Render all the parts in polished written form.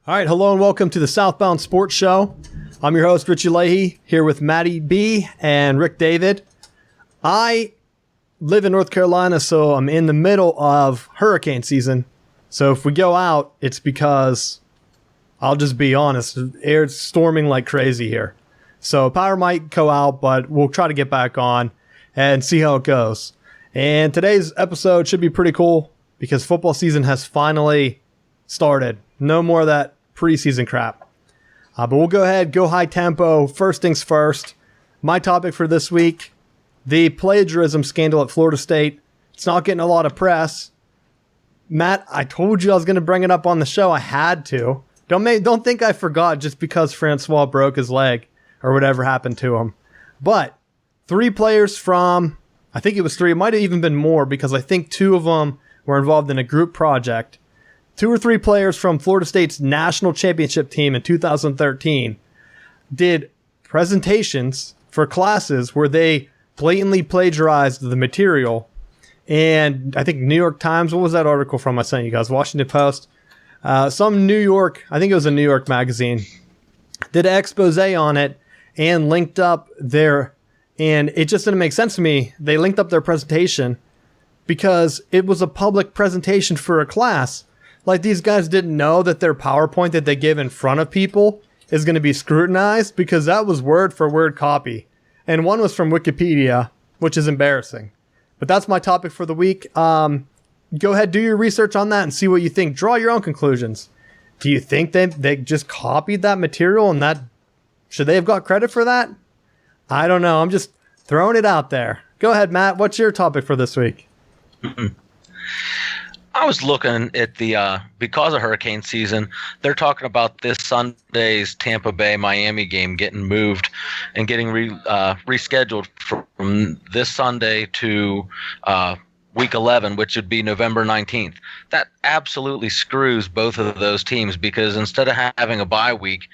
All right, hello and welcome to the Southbound Sports Show. I'm your host, Richie Leahy, here with Maddie B. and Rick David. I live in North Carolina, so I'm in the middle of hurricane season. So if we go out, it's because, I'll just be honest, it's storming like crazy here. So power might go out, but we'll try to get back on and see how it goes. And today's episode should be pretty cool because football season has finally started. No more of that preseason crap. But we'll go ahead, go high tempo. First things first. My topic for this week, the plagiarism scandal at Florida State. It's not getting a lot of press. Matt, I told you I was going to bring it up on the show. I had to. Don't think I forgot just because Francois broke his leg or whatever happened to him. But 3 players from, I think it was 3, it might have even been more because I think 2 of them were involved in a group project. 2 or 3 players from Florida State's national championship team in 2013 did presentations for classes where they blatantly plagiarized the material. And I think New York Times, what was that article from I sent you guys? Washington Post. Some New York, I think it was a New York magazine, did an expose on it and linked up their, and it just didn't make sense to me. They linked up their presentation because it was a public presentation for a class. Like, these guys didn't know that their PowerPoint that they give in front of people is going to be scrutinized because that was word for word copy. And one was from Wikipedia, which is embarrassing. But that's my topic for the week. Go ahead, do your research on that and see what you think. Draw your own conclusions. Do you think they just copied that material and that should they have got credit for that? I don't know. I'm just throwing it out there. Go ahead, Matt. What's your topic for this week? I was looking at the because of hurricane season, they're talking about this Sunday's Tampa Bay Miami game getting moved and getting rescheduled from this Sunday to week 11, which would be November 19th. That absolutely screws both of those teams because instead of having a bye week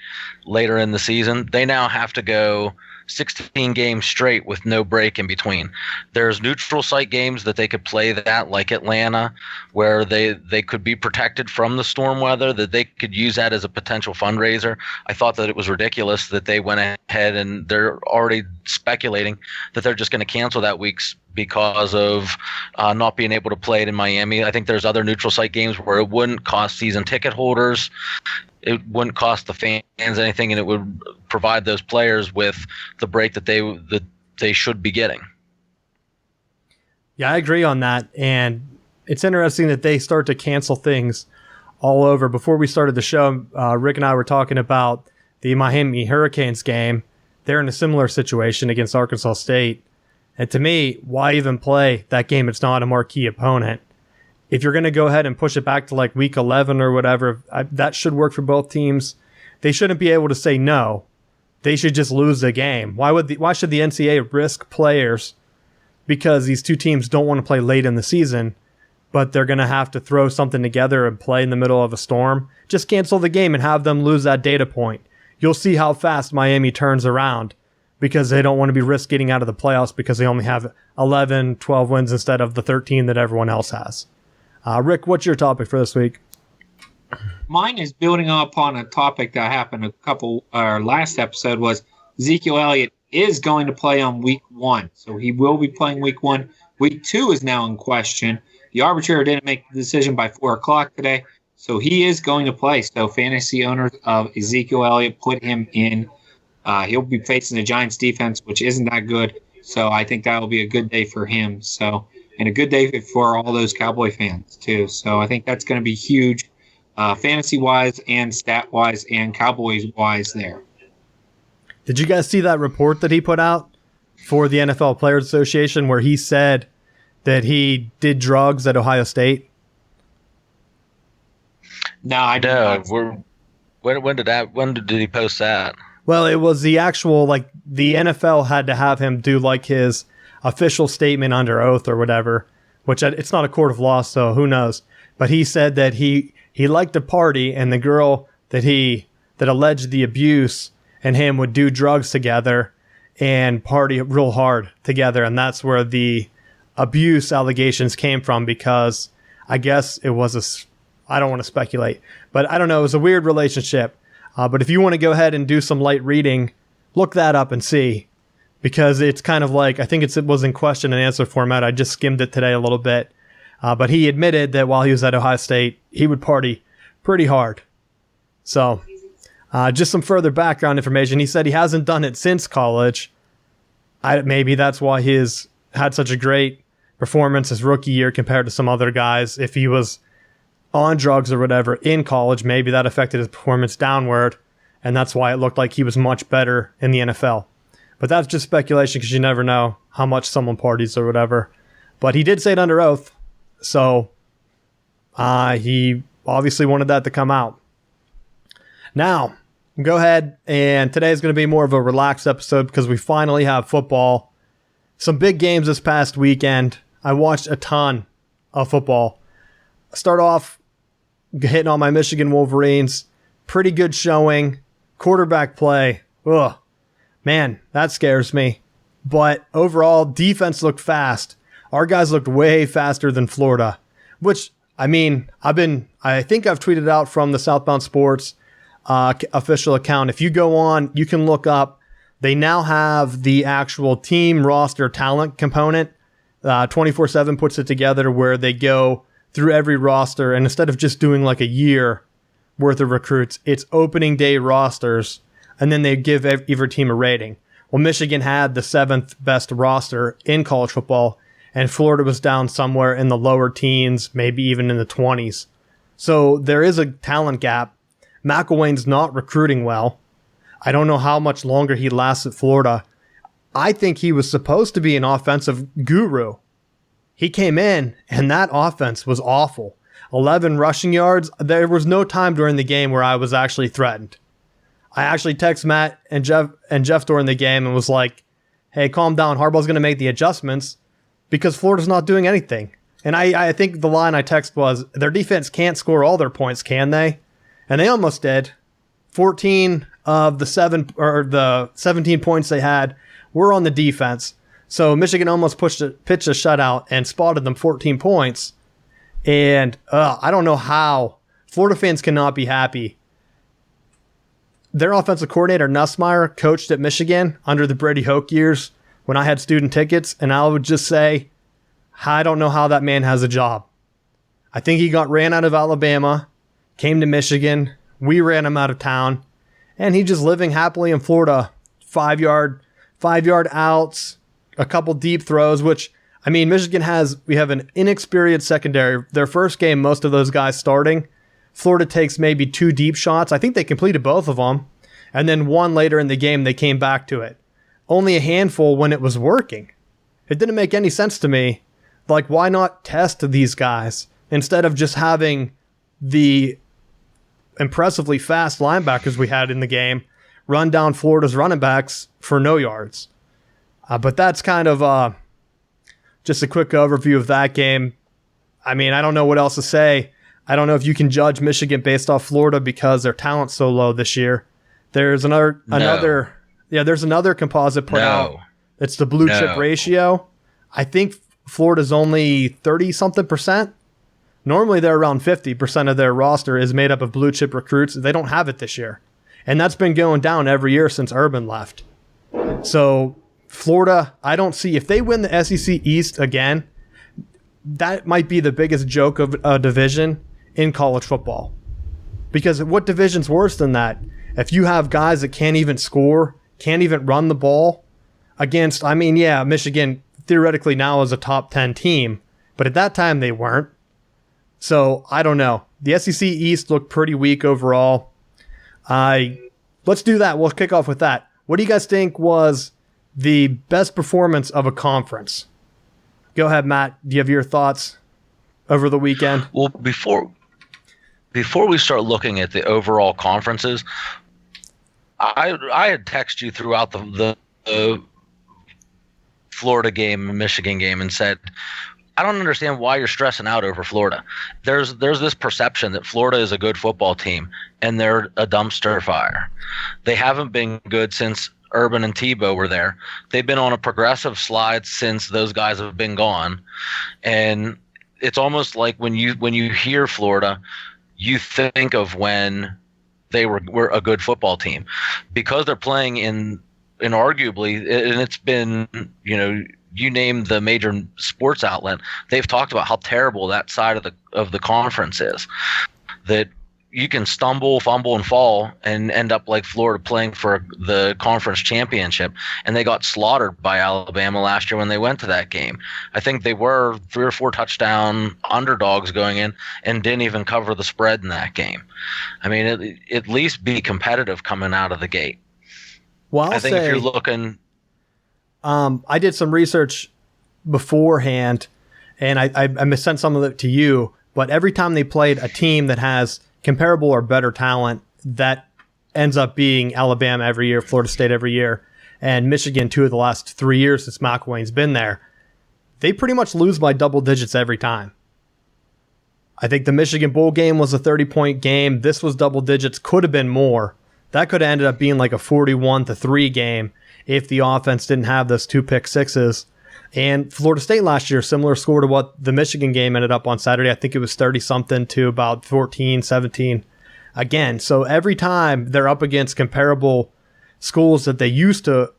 later in the season, they now have to go 16 games straight with no break in between. There's neutral site games that they could play that, like Atlanta, where they could be protected from the storm weather, that they could use that as a potential fundraiser. I thought that it was ridiculous that they went ahead and they're already speculating that they're just going to cancel that week because of not being able to play it in Miami. I think there's other neutral site games where it wouldn't cost season ticket holders, it wouldn't cost the fans anything, and it would provide those players with the break that they should be getting. Yeah, I agree on that. And it's interesting that they start to cancel things all over. Before we started the show, Rick and I were talking about the Miami Hurricanes game. They're in a similar situation against Arkansas State. And to me, why even play that game? It's not a marquee opponent. If you're going to go ahead and push it back to like week 11 or whatever, that should work for both teams. They shouldn't be able to say no. They should just lose the game. Why should the NCAA risk players because these two teams don't want to play late in the season, but they're going to have to throw something together and play in the middle of a storm? Just cancel the game and have them lose that data point. You'll see how fast Miami turns around because they don't want to be risk getting out of the playoffs because they only have 11, 12 wins instead of the 13 that everyone else has. Rick, what's your topic for this week? Mine is building upon a topic that happened last episode was Ezekiel Elliott is going to play on week 1. So he will be playing week 1. Week 2 is now in question. The arbitrator didn't make the decision by 4 o'clock today. So he is going to play. So fantasy owners of Ezekiel Elliott, put him in. He'll be facing the Giants defense, which isn't that good. So I think that will be a good day for him. So, and a good day for all those Cowboy fans too. So I think that's going to be huge, fantasy-wise and stat-wise and Cowboys-wise there. Did you guys see that report that he put out for the NFL Players Association where he said that he did drugs at Ohio State? No, I didn't. When did he post that? Well, it was the actual, like, the NFL had to have him do, like, his official statement under oath or whatever, which it's not a court of law, so who knows. But he said that he liked to party, and the girl that alleged the abuse and him would do drugs together and party real hard together, and that's where the abuse allegations came from, because I guess it was I don't want to speculate. But I don't know. It was a weird relationship. But if you want to go ahead and do some light reading, look that up and see. Because it's kind of like, I think it was in question and answer format. I just skimmed it today a little bit. But he admitted that while he was at Ohio State, he would party pretty hard. So just some further background information. He said he hasn't done it since college. Maybe that's why he's had such a great performance his rookie year compared to some other guys. If he was on drugs or whatever in college, maybe that affected his performance downward. And that's why it looked like he was much better in the NFL. But that's just speculation because you never know how much someone parties or whatever. But he did say it under oath. So he obviously wanted that to come out. Now, go ahead, and today is going to be more of a relaxed episode because we finally have football. Some big games this past weekend. I watched a ton of football. Start off hitting on my Michigan Wolverines. Pretty good showing. Quarterback play. Ugh. Man, that scares me. But overall, defense looked fast. Our guys looked way faster than Florida, which, I mean, I think I've tweeted out from the Southbound Sports official account. If you go on, you can look up. They now have the actual team roster talent component. 24/7 puts it together where they go through every roster, and instead of just doing like a year worth of recruits, it's opening day rosters, and then they give every team a rating. Well, Michigan had the 7th best roster in college football, and Florida was down somewhere in the lower teens, maybe even in the 20s. So there is a talent gap. McElwain's not recruiting well. I don't know how much longer he lasts at Florida. I think he was supposed to be an offensive guru. He came in, and that offense was awful. 11 rushing yards. There was no time during the game where I was actually threatened. I actually texted Matt and Jeff during the game and was like, hey, calm down. Harbaugh's going to make the adjustments because Florida's not doing anything. And I think the line I texted was, their defense can't score all their points, can they? And they almost did. 14 of the 17 points they had were on the defense. So Michigan almost pitched a shutout and spotted them 14 points. And I don't know how. Florida fans cannot be happy. Their offensive coordinator, Nussmeier, coached at Michigan under the Brady Hoke years when I had student tickets. And I would just say, I don't know how that man has a job. I think he got ran out of Alabama, came to Michigan. We ran him out of town. And he's just living happily in Florida. 5-yard outs, a couple deep throws, which, I mean, we have an inexperienced secondary. Their first game, most of those guys starting. Florida takes maybe 2 deep shots. I think they completed both of them. And then one later in the game, they came back to it. Only a handful when it was working. It didn't make any sense to me. Like, why not test these guys instead of just having the impressively fast linebackers we had in the game run down Florida's running backs for no yards? But that's kind of just a quick overview of that game. I mean, I don't know what else to say. I don't know if you can judge Michigan based off Florida because their talent's so low this year. There's another composite put out. It's the blue chip ratio. I think Florida's only 30-something%. Normally they're around 50% of their roster is made up of blue chip recruits. They don't have it this year. And that's been going down every year since Urban left. So Florida, I don't see, if they win the SEC East again, that might be the biggest joke of a division in college football. Because what division's worse than that? If you have guys that can't even score, can't even run the ball against, I mean, yeah, Michigan theoretically now is a top 10 team, but at that time they weren't. So I don't know. The SEC East looked pretty weak overall. Let's do that. We'll kick off with that. What do you guys think was the best performance of a conference? Go ahead, Matt. Do you have your thoughts over the weekend? Well, before we start looking at the overall conferences, I had texted you throughout the Florida game and Michigan game and said, I don't understand why you're stressing out over Florida. There's this perception that Florida is a good football team and they're a dumpster fire. They haven't been good since Urban and Tebow were there. They've been on a progressive slide since those guys have been gone. And it's almost like when you hear Florida, you think of when they were a good football team, because they're playing in arguably, and it's been, you name the major sports outlet, they've talked about how terrible that side of the conference is. That you can stumble, fumble, and fall and end up like Florida playing for the conference championship, and they got slaughtered by Alabama last year when they went to that game. I think they were 3 or 4 touchdown underdogs going in and didn't even cover the spread in that game. I mean, at least be competitive coming out of the gate. Well, I think if you're looking, I did some research beforehand, and I sent some of it to you. But every time they played a team that has comparable or better talent, that ends up being Alabama every year, Florida State every year, and Michigan 2 of the last 3 years since McElwain's been there. They pretty much lose by double digits every time. I think the Michigan Bowl game was a 30-point game. This was double digits, could have been more. That could have ended up being like a 41-3 game if the offense didn't have those 2 pick sixes. And Florida State last year, similar score to what the Michigan game ended up on Saturday. I think it was 30-something to about 14, 17 again. So every time they're up against comparable schools that they used to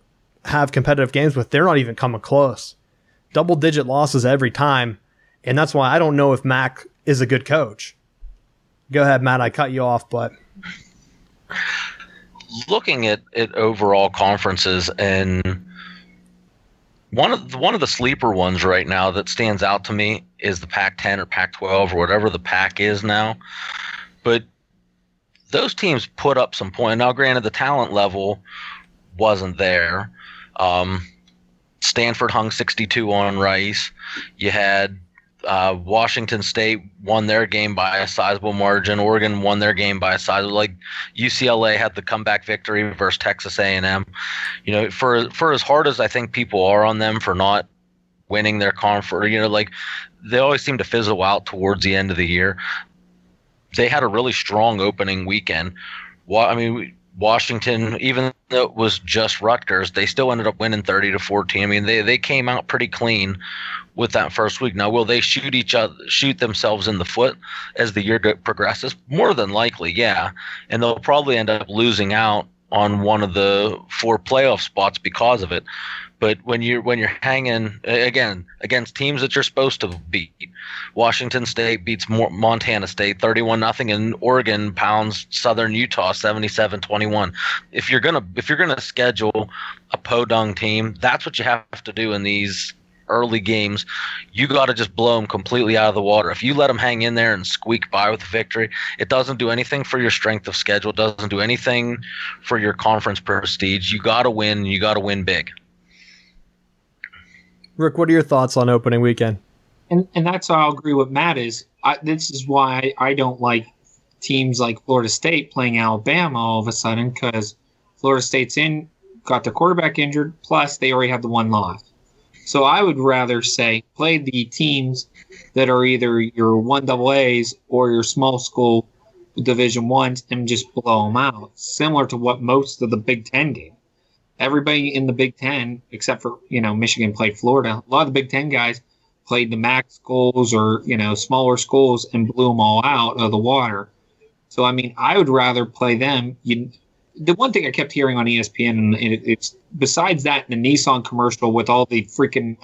have competitive games with, they're not even coming close. Double-digit losses every time. And that's why I don't know if Mac is a good coach. Go ahead, Matt. I cut you off, but... Looking at overall conferences, and one of the sleeper ones right now that stands out to me is the Pac-10 or Pac-12 or whatever the Pac is now. But those teams put up some points. Now, granted, the talent level wasn't there. Stanford hung 62 on Rice. You had Washington State won their game by a sizable margin. Oregon won their game by a sizable. Like UCLA had the comeback victory versus Texas A&M. For as hard as I think people are on them for not winning their conference, like they always seem to fizzle out towards the end of the year. They had a really strong opening weekend. Washington, even though it was just Rutgers, they still ended up winning 30-14. I mean, they came out pretty clean with that first week. Now, will they shoot themselves in the foot as the year progresses? More than likely, yeah. And they'll probably end up losing out on one of the 4 playoff spots because of it. But when you're hanging again against teams that you're supposed to beat, Washington State beats Montana State 31-0, and Oregon pounds Southern Utah 77-21. If you're gonna schedule a podunk team, that's what you have to do in these early games. You got to just blow them completely out of the water. If you let them hang in there and squeak by with a victory, it doesn't do anything for your strength of schedule. It doesn't do anything for your conference prestige. You got to win. You got to win big. Rick, what are your thoughts on opening weekend? And that's why I'll agree with Matt is. This is why I don't like teams like Florida State playing Alabama all of a sudden, because Florida State's got their quarterback injured, plus they already have the 1 loss. So I would rather say play the teams that are either your 1AAs or your small school Division 1s and just blow them out, similar to what most of the Big Ten did. Everybody in the Big Ten, except for, Michigan played Florida, a lot of the Big Ten guys played the MAC schools or, smaller schools and blew them all out of the water. So, I would rather play them. The one thing I kept hearing on ESPN, and it's besides that, the Nissan commercial with all the freaking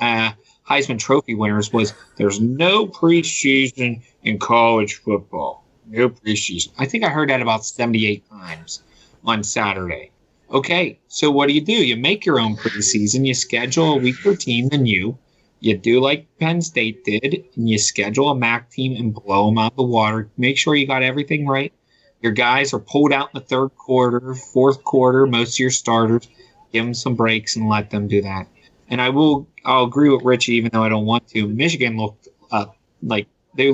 Heisman Trophy winners, was there's no preseason in college football. No preseason. I think I heard that about 78 times on Saturday. Okay, so what do? You make your own preseason. You schedule a weaker team than you. You do like Penn State did, and you schedule a MAC team and blow them out of the water. Make sure you got everything right. Your guys are pulled out in the 3rd quarter, 4th quarter, most of your starters. Give them some breaks and let them do that. And I'll agree with Richie, even though I don't want to. Michigan looked like they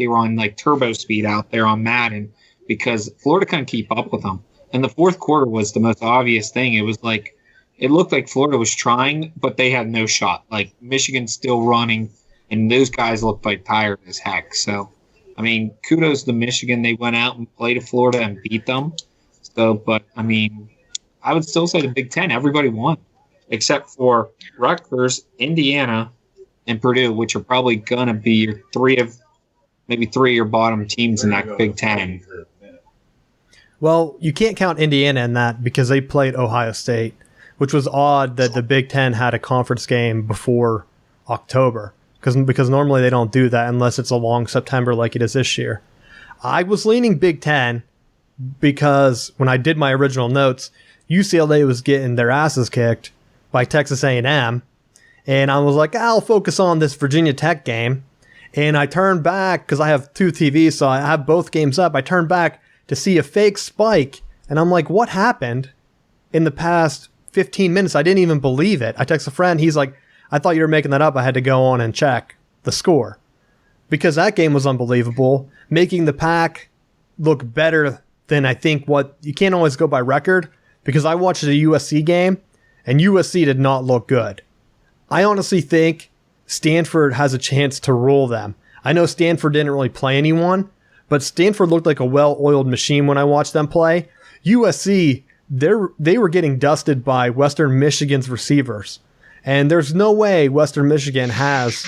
were on like turbo speed out there on Madden, because Florida couldn't keep up with them. And the 4th quarter was the most obvious thing. It was like, it looked like Florida was trying, but they had no shot. Like Michigan's still running, and those guys looked like tired as heck. So, kudos to Michigan. They went out and played Florida and beat them. So, but I would still say the Big Ten, everybody won, except for Rutgers, Indiana, and Purdue, which are probably going to be your 3 of maybe 3 of your bottom teams in that Big Ten. Well, you can't count Indiana in that because they played Ohio State, which was odd that the Big Ten had a conference game before October because normally they don't do that unless it's a long September like it is this year. I was leaning Big Ten because when I did my original notes, UCLA was getting their asses kicked by Texas A&M, and I was like, I'll focus on this Virginia Tech game. And I turned back because I have 2 TVs, so I have both games up. I turned back to see a fake spike, and I'm like, what happened in the past 15 minutes? I didn't even believe it. I text a friend. He's like, I thought you were making that up. I had to go on and check the score because that game was unbelievable, making the Pac look better than I think what you can't always go by record because I watched a USC game and USC did not look good. I honestly think Stanford has a chance to rule them. I know Stanford didn't really play anyone, but Stanford looked like a well-oiled machine when I watched them play. USC, they were getting dusted by Western Michigan's receivers. And there's no way Western Michigan has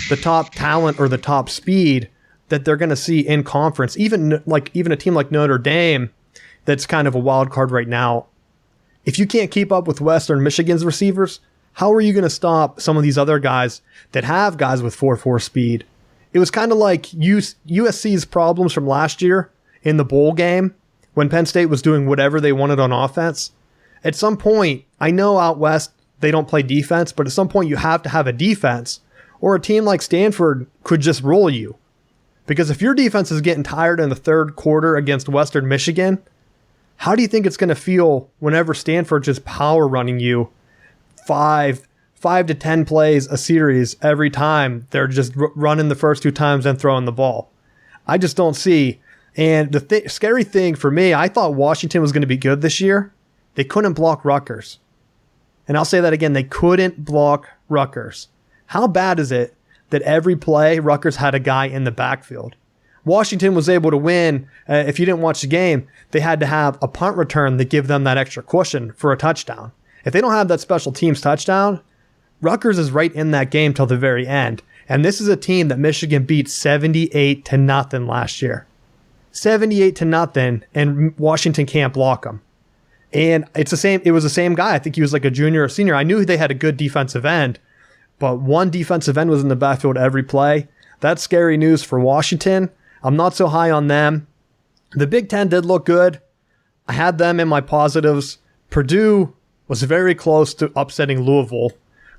the top talent or the top speed that they're going to see in conference. Even a team like Notre Dame, that's kind of a wild card right now. If you can't keep up with Western Michigan's receivers, how are you going to stop some of these other guys that have guys with 4.4 speed? It was kind of like USC's problems from last year in the bowl game when Penn State was doing whatever they wanted on offense. At some point, I know out west they don't play defense, but at some point you have to have a defense, or a team like Stanford could just roll you. Because if your defense is getting tired in the third quarter against Western Michigan, how do you think it's going to feel whenever Stanford just power running you 5 to 10 plays a series every time they're just running the first 2 times and throwing the ball? I just don't see. And the scary thing for me, I thought Washington was going to be good this year. They couldn't block Rutgers. And I'll say that again, they couldn't block Rutgers. How bad is it that every play Rutgers had a guy in the backfield? Washington was able to win. If you didn't watch the game, they had to have a punt return that give them that extra cushion for a touchdown. If they don't have that special teams touchdown, Rutgers is right in that game till the very end. And this is a team that Michigan beat 78-0 last year. 78-0, and Washington can't block them. And it was the same guy. I think he was like a junior or senior. I knew they had a good defensive end, but one defensive end was in the backfield every play. That's scary news for Washington. I'm not so high on them. The Big Ten did look good. I had them in my positives. Purdue was very close to upsetting Louisville,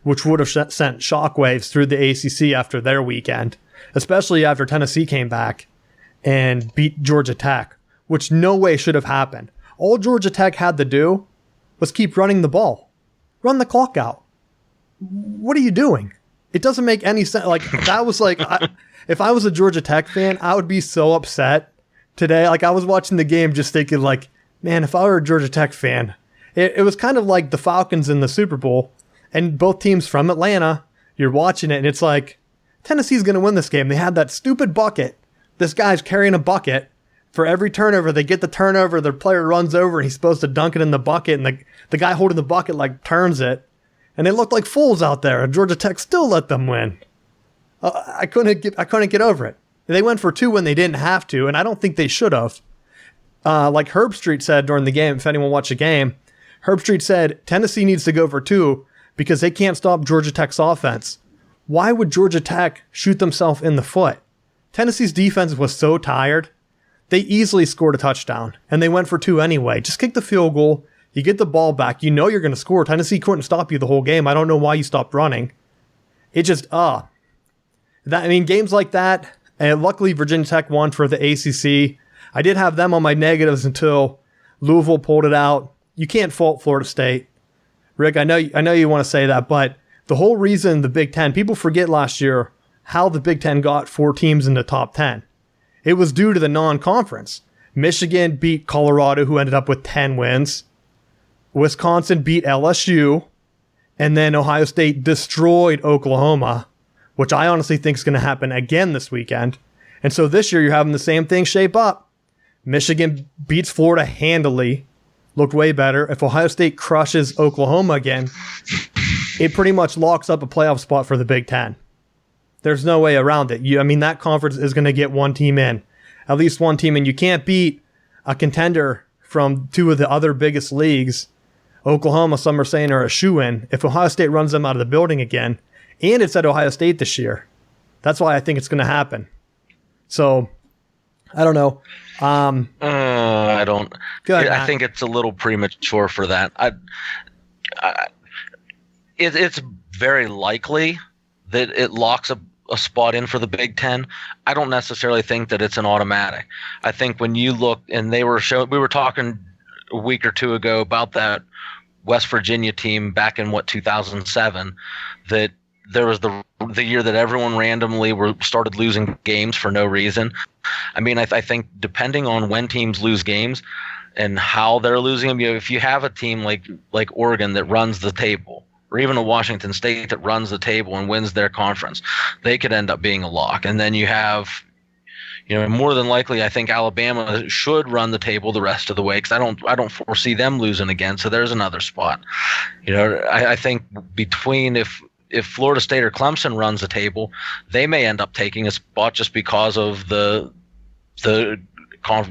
which would have sent shockwaves through the ACC after their weekend, especially after Tennessee came back and beat Georgia Tech, which no way should have happened. All Georgia Tech had to do was keep running the ball. Run the clock out. What are you doing? It doesn't make any sense. Like, that was like, if I was a Georgia Tech fan, I would be so upset today. Like, I was watching the game just thinking like, man, if I were a Georgia Tech fan, it was kind of like the Falcons in the Super Bowl and both teams from Atlanta. You're watching it and it's like, Tennessee's going to win this game. They had that stupid bucket. This guy's carrying a bucket. For every turnover, they get the turnover, their player runs over, and he's supposed to dunk it in the bucket, and the guy holding the bucket like turns it. And they looked like fools out there, and Georgia Tech still let them win. I couldn't get over it. They went for 2 when they didn't have to, and I don't think they should have. Like Herbstreit said during the game, if anyone watched the game, Herbstreit said Tennessee needs to go for 2 because they can't stop Georgia Tech's offense. Why would Georgia Tech shoot themselves in the foot? Tennessee's defense was so tired. They easily scored a touchdown, and they went for 2 anyway. Just kick the field goal. You get the ball back. You know you're going to score. Tennessee couldn't stop you the whole game. I don't know why you stopped running. It just, games like that, and luckily Virginia Tech won for the ACC. I did have them on my negatives until Louisville pulled it out. You can't fault Florida State. Rick, I know you want to say that, but the whole reason the Big Ten, people forget last year how the Big Ten got 4 teams in the top 10. It was due to the non-conference. Michigan beat Colorado, who ended up with 10 wins. Wisconsin beat LSU. And then Ohio State destroyed Oklahoma, which I honestly think is going to happen again this weekend. And so this year you're having the same thing shape up. Michigan beats Florida handily. Looked way better. If Ohio State crushes Oklahoma again, it pretty much locks up a playoff spot for the Big Ten. There's no way around it. That conference is going to get one team in, at least one team, and you can't beat a contender from two of the other biggest leagues. Oklahoma, some are saying, are a shoo-in if Ohio State runs them out of the building again, and it's at Ohio State this year. That's why I think it's going to happen. So, I don't know. I don't. Go ahead, I think it's a little premature for that. It's very likely that it locks a spot in for the Big Ten. I don't necessarily think that it's an automatic. I think when you look, and we were talking a week or two ago about that West Virginia team back in 2007, that there was the year that everyone randomly started losing games for no reason. I think depending on when teams lose games and how they're losing them, if you have a team like Oregon that runs the table, or even a Washington State that runs the table and wins their conference, they could end up being a lock. And then you have, more than likely, I think Alabama should run the table the rest of the way, because I don't foresee them losing again. So there's another spot. I think between if Florida State or Clemson runs the table, they may end up taking a spot just because of the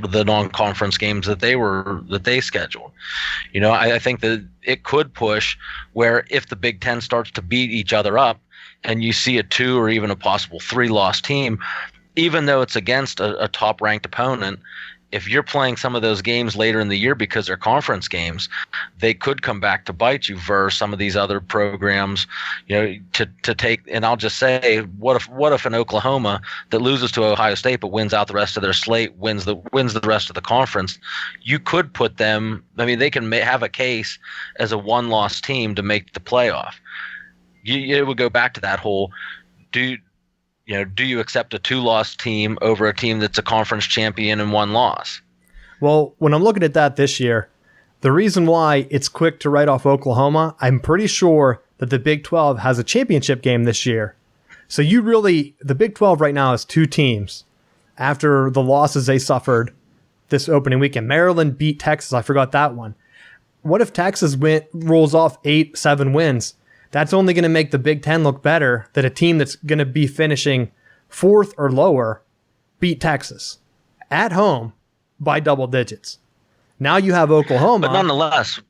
non-conference games that they scheduled. I think that it could push where if the Big Ten starts to beat each other up and you see a 2 or even a possible 3-loss team, even though it's against a top-ranked opponent, if you're playing some of those games later in the year because they're conference games, they could come back to bite you versus some of these other programs, to take. And I'll just say, what if an Oklahoma that loses to Ohio State but wins out the rest of their slate, wins the rest of the conference? You could put them. They can have a case as a 1-loss team to make the playoff. It would go back to that whole do you accept a 2-loss team over a team that's a conference champion and 1 loss? Well, when I'm looking at that this year, the reason why it's quick to write off Oklahoma, I'm pretty sure that the Big 12 has a championship game this year. So the Big 12 right now is 2 teams after the losses they suffered this opening weekend. Maryland beat Texas. I forgot that one. What if Texas rolls off 8-7 wins? That's only going to make the Big Ten look better that a team that's going to be finishing 4th or lower beat Texas at home by double digits. Now you have Oklahoma. But nonetheless.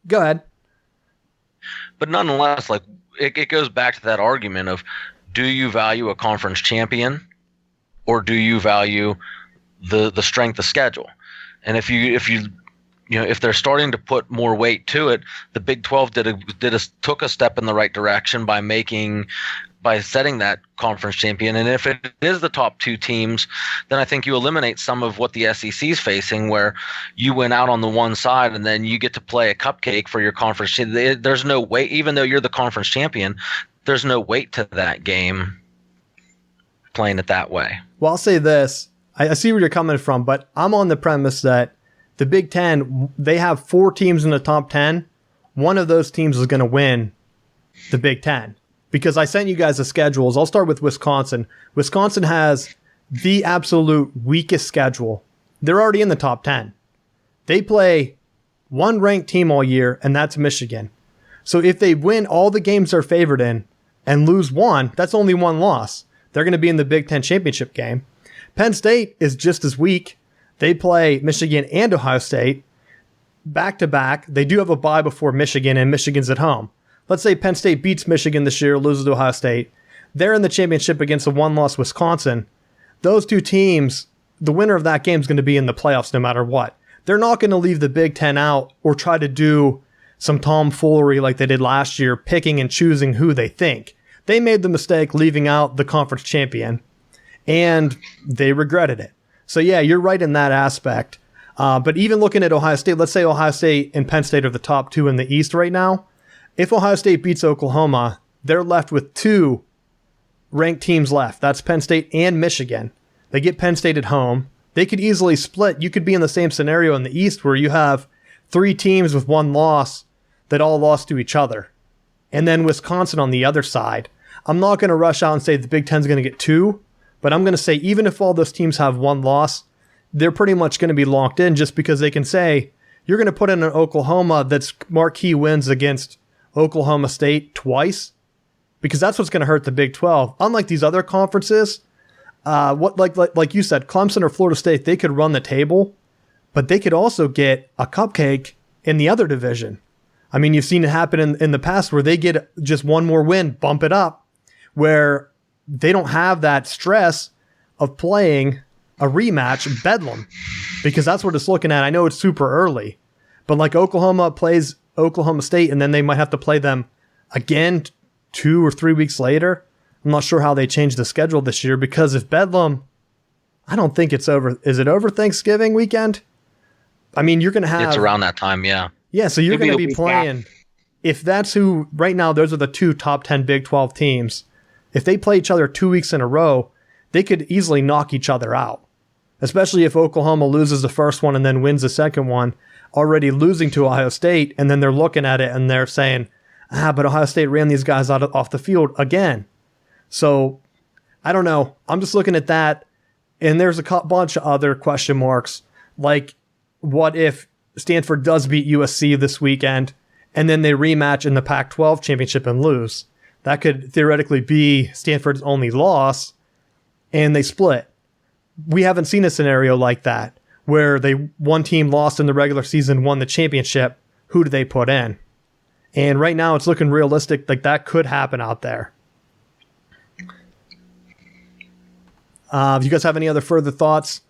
Go ahead. But nonetheless, it goes back to that argument of, do you value a conference champion or do you value the strength of schedule? And if they're starting to put more weight to it, the Big 12 took a step in the right direction by setting that conference champion. And if it is the top 2 teams, then I think you eliminate some of what the SEC is facing, where you win out on the one side and then you get to play a cupcake for your conference. There's no weight, even though you're the conference champion, there's no weight to that game playing it that way. Well, I'll say this. I see where you're coming from, but I'm on the premise that the Big Ten, they have 4 teams in the top 10. One of those teams is going to win the Big Ten. Because I sent you guys the schedules. I'll start with Wisconsin. Wisconsin has the absolute weakest schedule. They're already in the top 10. They play one ranked team all year, and that's Michigan. So if they win all the games they're favored in and lose one, that's only 1 loss. They're going to be in the Big Ten championship game. Penn State is just as weak. They play Michigan and Ohio State back-to-back. They do have a bye before Michigan, and Michigan's at home. Let's say Penn State beats Michigan this year, loses to Ohio State. They're in the championship against a 1-loss Wisconsin. Those 2 teams, the winner of that game is going to be in the playoffs no matter what. They're not going to leave the Big Ten out or try to do some tomfoolery like they did last year, picking and choosing who they think. They made the mistake leaving out the conference champion, and they regretted it. So yeah, you're right in that aspect. But even looking at Ohio State, let's say Ohio State and Penn State are the top 2 in the East right now. If Ohio State beats Oklahoma, they're left with 2 ranked teams left. That's Penn State and Michigan. They get Penn State at home. They could easily split. You could be in the same scenario in the East where you have 3 teams with 1 loss that all lost to each other. And then Wisconsin on the other side. I'm not going to rush out and say the Big Ten's going to get 2, but I'm going to say even if all those teams have 1 loss, they're pretty much going to be locked in just because they can say, you're going to put in an Oklahoma that's marquee wins against Oklahoma State twice. because that's what's going to hurt the Big 12. Unlike these other conferences, like you said, Clemson or Florida State, they could run the table, but they could also get a cupcake in the other division. I mean, you've seen it happen in the past where they get just one more win, bump it up, where they don't have that stress of playing a rematch, Bedlam, because that's what it's looking at. I know it's super early, but like Oklahoma plays Oklahoma State, and then they might have to play them again 2 or 3 weeks later. I'm not sure how they changed the schedule this year, because if Bedlam, I don't think it's over. Is it over Thanksgiving weekend? I mean, you're going to have... It's around that time, yeah. Yeah, so you're going to be playing... If that's who... Right now, those are the 2 top 10 Big 12 teams. If they play each other 2 weeks in a row, they could easily knock each other out. Especially if Oklahoma loses the first one and then wins the second one, already losing to Ohio State, and then they're looking at it and they're saying, but Ohio State ran these guys off the field again. So, I don't know. I'm just looking at that, and there's a bunch of other question marks, like what if Stanford does beat USC this weekend, and then they rematch in the Pac-12 championship and lose? That could theoretically be Stanford's only loss, and they split. We haven't seen a scenario like that, where one team lost in the regular season, won the championship. Who do they put in? And right now it's looking realistic, like that could happen out there. Do you guys have any other further thoughts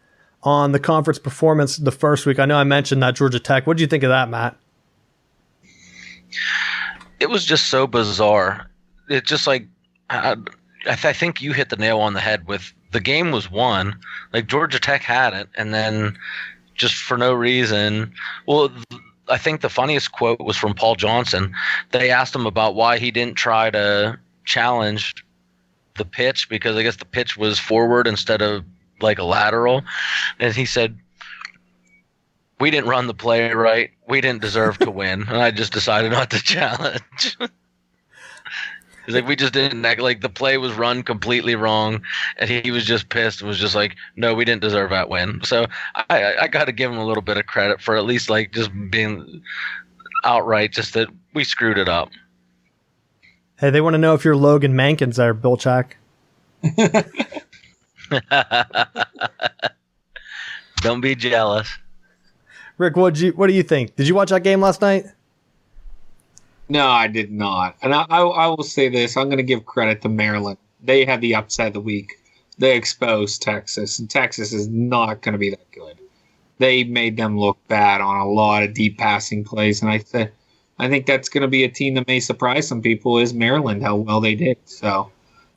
on the conference performance the first week? I know I mentioned that Georgia Tech. What did you think of that, Matt? It was just so bizarre. It just like, I think you hit the nail on the head with the game was won. Like Georgia Tech had it, and then just for no reason. Well, I think the funniest quote was from Paul Johnson. They asked him about why he didn't try to challenge the pitch, because I guess the pitch was forward instead of like a lateral. And he said, "We didn't run the play right. We didn't deserve to win. And I just decided not to challenge." He's like, we just didn't act like the play was run completely wrong. And he was just pissed and was just like, no, we didn't deserve that win. So I got to give him a little bit of credit for at least like just being outright, just that we screwed it up. Hey, they want to know if you're Logan Mankins there, Bilchak. Don't be jealous. Rick, what do you think? Did you watch that game last night? No, I did not. And I will say this. I'm going to give credit to Maryland. They had the upset of the week. They exposed Texas, and Texas is not going to be that good. They made them look bad on a lot of deep passing plays, and I think that's going to be a team that may surprise some people is Maryland, how well they did. So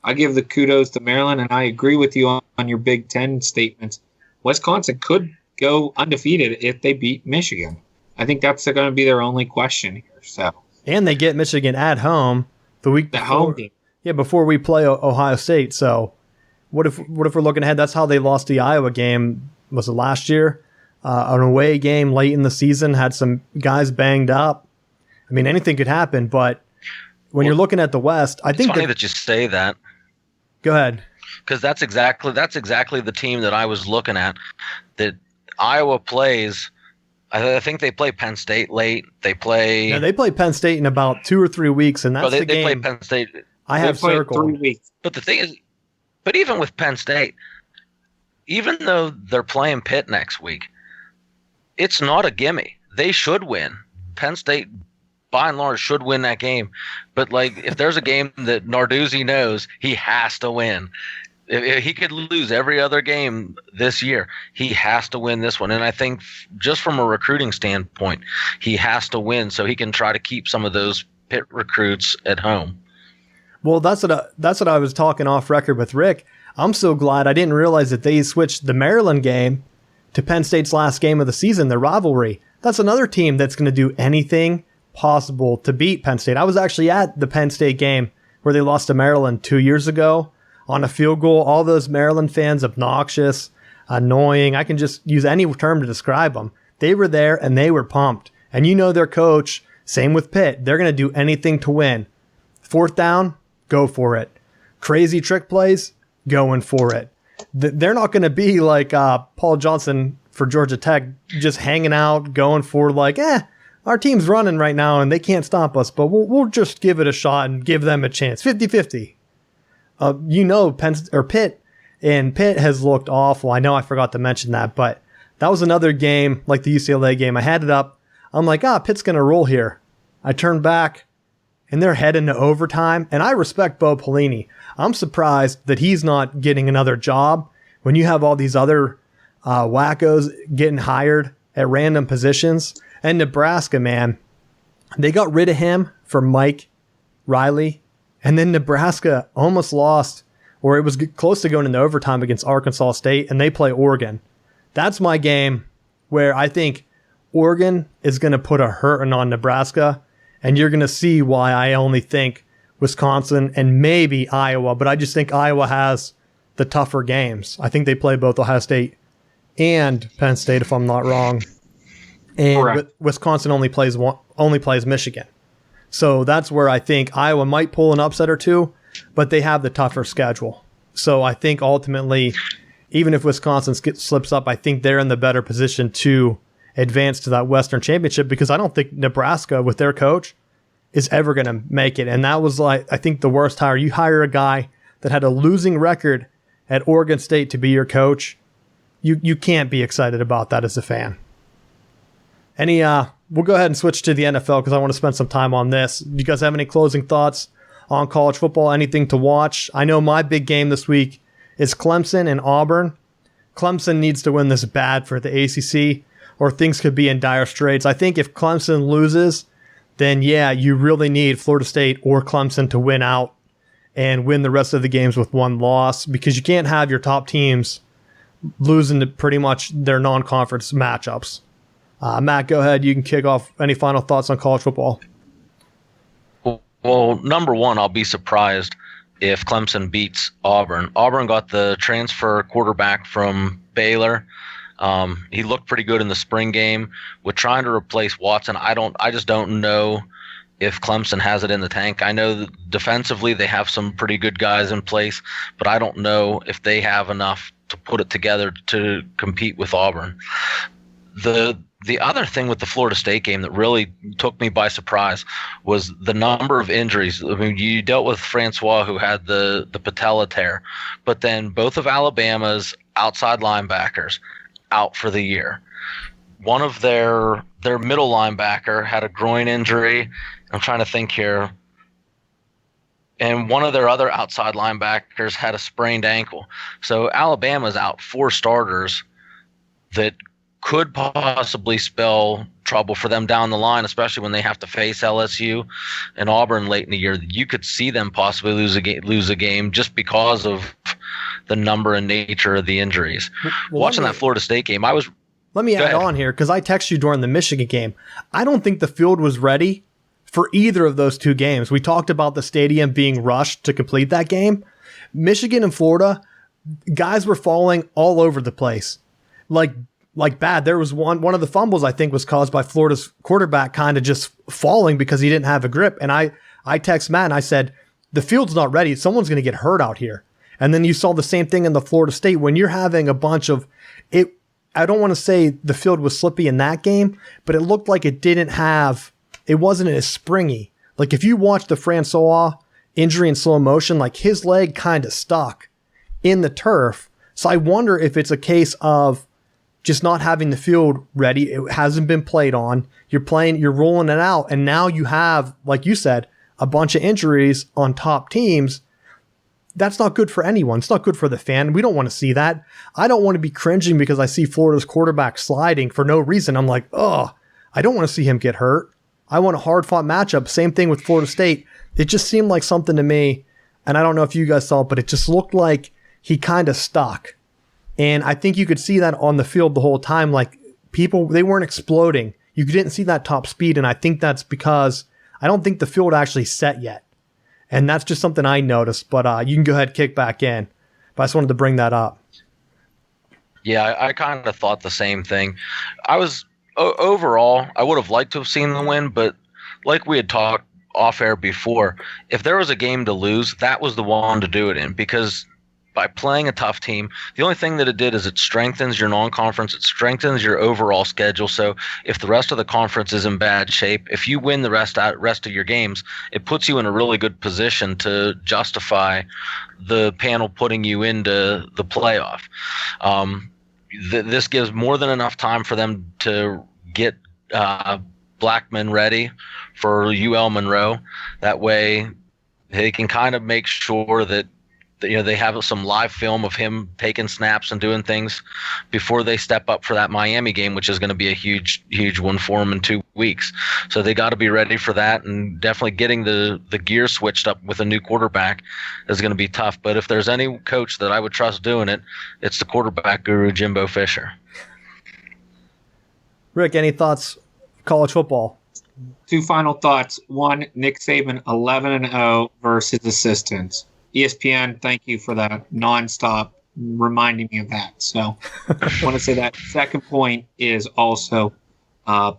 I give the kudos to Maryland, and I agree with you on your Big Ten statements. Wisconsin could go undefeated if they beat Michigan. I think that's going to be their only question here. So. And they get Michigan at home the week before. Home game. Yeah, before we play Ohio State. So what if we're looking ahead? That's how they lost the Iowa game. Was it last year? An away game late in the season, had some guys banged up. I mean, anything could happen. But when you're looking at the West, I think it's funny that you say that. Go ahead. Because that's exactly the team that I was looking at. That Iowa plays. I think they play Penn State late. They play Penn State in about 2 or 3 weeks, and that's the game. They play Penn State. I have circled. 3 weeks. But the thing is, even with Penn State, even though they're playing Pitt next week, it's not a gimme. They should win. Penn State, by and large, should win that game. But like, if there's a game that Narduzzi knows he has to win. If he could lose every other game this year, he has to win this one. And I think just from a recruiting standpoint, he has to win so he can try to keep some of those Pitt recruits at home. Well, that's what I was talking off record with Rick. I'm so glad I didn't realize that they switched the Maryland game to Penn State's last game of the season, the rivalry. That's another team that's going to do anything possible to beat Penn State. I was actually at the Penn State game where they lost to Maryland 2 years ago. On a field goal, all those Maryland fans, obnoxious, annoying. I can just use any term to describe them. They were there and they were pumped. And you know their coach, same with Pitt. They're going to do anything to win. 4th down, go for it. Crazy trick plays, going for it. They're not going to be like Paul Johnson for Georgia Tech, just hanging out, going for like, our team's running right now and they can't stop us, but we'll just give it a shot and give them a chance. 50-50. Pitt has looked awful. I know I forgot to mention that, but that was another game like the UCLA game. I had it up. I'm like, Pitt's going to roll here. I turned back, and they're heading to overtime, and I respect Bo Pelini. I'm surprised that he's not getting another job when you have all these other wackos getting hired at random positions. And Nebraska, man, they got rid of him for Mike Riley, and then Nebraska almost lost, or it was close to going into overtime against Arkansas State, and they play Oregon. That's my game where I think Oregon is going to put a hurting on Nebraska, and you're going to see why I only think Wisconsin and maybe Iowa, but I just think Iowa has the tougher games. I think they play both Ohio State and Penn State, if I'm not wrong. And Wisconsin only plays Michigan. So that's where I think Iowa might pull an upset or two, but they have the tougher schedule. So I think ultimately, even if Wisconsin slips up, I think they're in the better position to advance to that Western Championship, because I don't think Nebraska, with their coach, is ever going to make it. And that was, like, I think, the worst hire. You hire a guy that had a losing record at Oregon State to be your coach. You can't be excited about that as a fan. We'll go ahead and switch to the NFL because I want to spend some time on this. Do you guys have any closing thoughts on college football? Anything to watch? I know my big game this week is Clemson and Auburn. Clemson needs to win this bad for the ACC, or things could be in dire straits. I think if Clemson loses, then yeah, you really need Florida State or Clemson to win out and win the rest of the games with one loss, because you can't have your top teams losing to pretty much their non-conference matchups. Matt, go ahead. You can kick off. Any final thoughts on college football? Well, number one, I'll be surprised if Clemson beats Auburn. Auburn got the transfer quarterback from Baylor. He looked pretty good in the spring game. With trying to replace Watson, I just don't know if Clemson has it in the tank. I know that defensively they have some pretty good guys in place, but I don't know if they have enough to put it together to compete with Auburn. The other thing with the Florida State game that really took me by surprise was the number of injuries. I mean, you dealt with Francois, who had the patella tear, but then both of Alabama's outside linebackers out for the year. One of their middle linebacker had a groin injury. I'm trying to think here. And one of their other outside linebackers had a sprained ankle. So Alabama's out 4 starters that could possibly spell trouble for them down the line, especially when they have to face LSU and Auburn late in the year. You could see them possibly lose a game just because of the number and nature of the injuries. Well, watching that Florida State game, let me add on here, because I texted you during the Michigan game. I don't think the field was ready for either of those two games. We talked about the stadium being rushed to complete that game. Michigan and Florida, guys were falling all over the place. Like bad. There was one of the fumbles, I think, was caused by Florida's quarterback kind of just falling because he didn't have a grip. And I text Matt and I said, the field's not ready. Someone's going to get hurt out here. And then you saw the same thing in the Florida State when you're having a bunch of it. I don't want to say the field was slippy in that game, but it looked like it wasn't as springy. Like if you watch the Francois injury in slow motion, like his leg kind of stuck in the turf. So I wonder if it's a case of just not having the field ready. It hasn't been played on. You're rolling it out. And now you have, like you said, a bunch of injuries on top teams. That's not good for anyone. It's not good for the fan. We don't want to see that. I don't want to be cringing because I see Florida's quarterback sliding for no reason. I'm like, I don't want to see him get hurt. I want a hard fought matchup. Same thing with Florida State. It just seemed like something to me. And I don't know if you guys saw it, but it just looked like he kind of stuck. And I think you could see that on the field the whole time. Like people, they weren't exploding. You didn't see that top speed. And I think that's because I don't think the field actually set yet. And that's just something I noticed. But you can go ahead and kick back in. But I just wanted to bring that up. Yeah, I kind of thought the same thing. Overall, I would have liked to have seen the win. But like we had talked off air before, if there was a game to lose, that was the one to do it in. Because by playing a tough team. The only thing that it did is it strengthens your non-conference. It strengthens your overall schedule. So if the rest of the conference is in bad shape, if you win the rest of your games, it puts you in a really good position to justify the panel putting you into the playoff. This gives more than enough time for them to get Blackman ready for UL Monroe. That way they can kind of make sure that they have some live film of him taking snaps and doing things before they step up for that Miami game, which is going to be a huge one for them in 2 weeks. So they got to be ready for that, and definitely getting the gear switched up with a new quarterback is going to be tough. But if there's any coach that I would trust doing it, it's the quarterback guru, Jimbo Fisher. Rick, any thoughts? College football. 2 final thoughts. 1, Nick Saban 11-0 versus assistants. ESPN, thank you for that nonstop reminding me of that. So I want to say that. Second point is also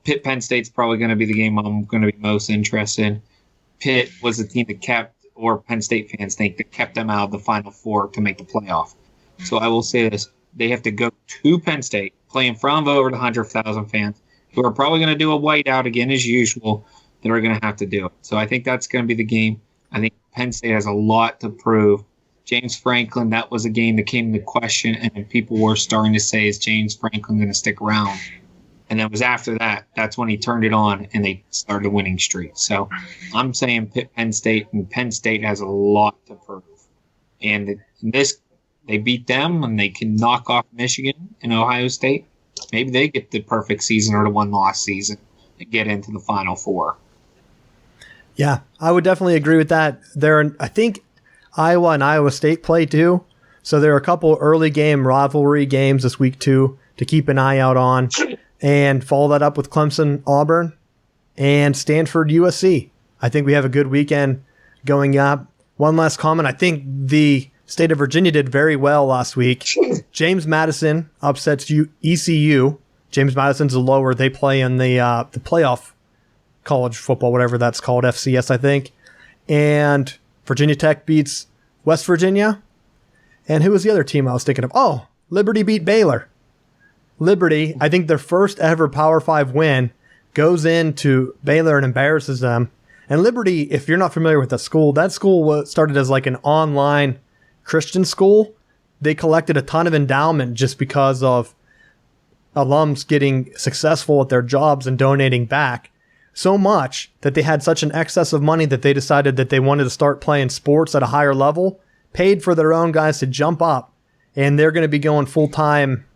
Pitt Penn State's probably going to be the game I'm going to be most interested in. Pitt was the team that kept, or Penn State fans think, that kept them out of the Final Four to make the playoff. So I will say this. They have to go to Penn State, play in front of over 100,000 fans, who are probably going to do a whiteout again as usual. They're going to have to do it. So I think that's going to be the game. I think Penn State has a lot to prove. James Franklin, that was a game that came into question, and people were starting to say, is James Franklin going to stick around? And it was after that, that's when he turned it on, and they started a winning streak. So I'm saying Penn State, and Penn State has a lot to prove. And in this, they beat them, and they can knock off Michigan and Ohio State. Maybe they get the perfect season or the one-loss season and get into the Final Four. Yeah, I would definitely agree with that. I think Iowa and Iowa State play too. So there are a couple early game rivalry games this week too to keep an eye out on, and follow that up with Clemson, Auburn, and Stanford, USC. I think we have a good weekend going up. One last comment. I think the state of Virginia did very well last week. James Madison upsets ECU. James Madison's the lower. They play in the playoff college football, whatever that's called, FCS, I think. And Virginia Tech beats West Virginia. And who was the other team I was thinking of? Oh, Liberty beat Baylor. Liberty, I think their first ever Power 5 win, goes into Baylor and embarrasses them. And Liberty, if you're not familiar with the school, that school started as like an online Christian school. They collected a ton of endowment just because of alums getting successful at their jobs and donating back. So much that they had such an excess of money that they decided that they wanted to start playing sports at a higher level, paid for their own guys to jump up, and they're going to be going full-time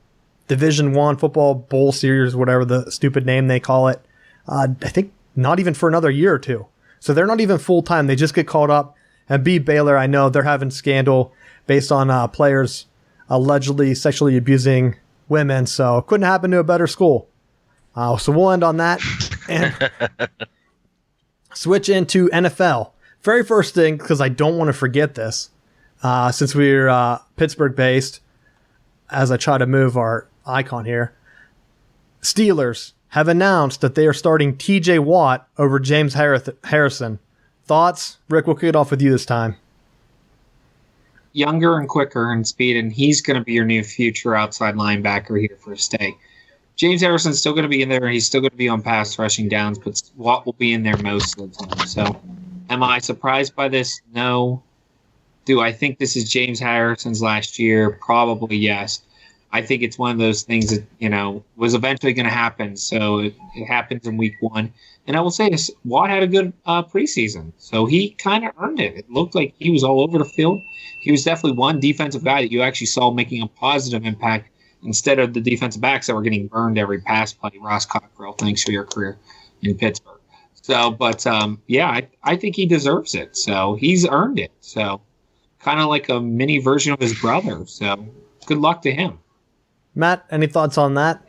Division I football bowl series, whatever the stupid name they call it. I think not even for another year or two. So they're not even full-time. They just get called up and beat Baylor. I know they're having scandal based on players allegedly sexually abusing women, so it couldn't happen to a better school. So we'll end on that and switch into NFL. Very first thing, because I don't want to forget this, since we're Pittsburgh-based, as I try to move our icon here, Steelers have announced that they are starting TJ Watt over James Harrison. Thoughts? Rick, we'll kick it off with you this time. Younger and quicker in speed, and he's going to be your new future outside linebacker here for a stay. James Harrison's still going to be in there, and he's still going to be on pass rushing downs, but Watt will be in there most of the time. So am I surprised by this? No. Do I think this is James Harrison's last year? Probably yes. I think it's one of those things that, was eventually going to happen. So it happens in week 1. And I will say this, Watt had a good preseason. So he kind of earned it. It looked like he was all over the field. He was definitely one defensive guy that you actually saw making a positive impact instead of the defensive backs that were getting burned every pass play. Ross Cockrell, thanks for your career in Pittsburgh. So, but I think he deserves it. So he's earned it. So kind of like a mini version of his brother. So good luck to him. Matt, any thoughts on that?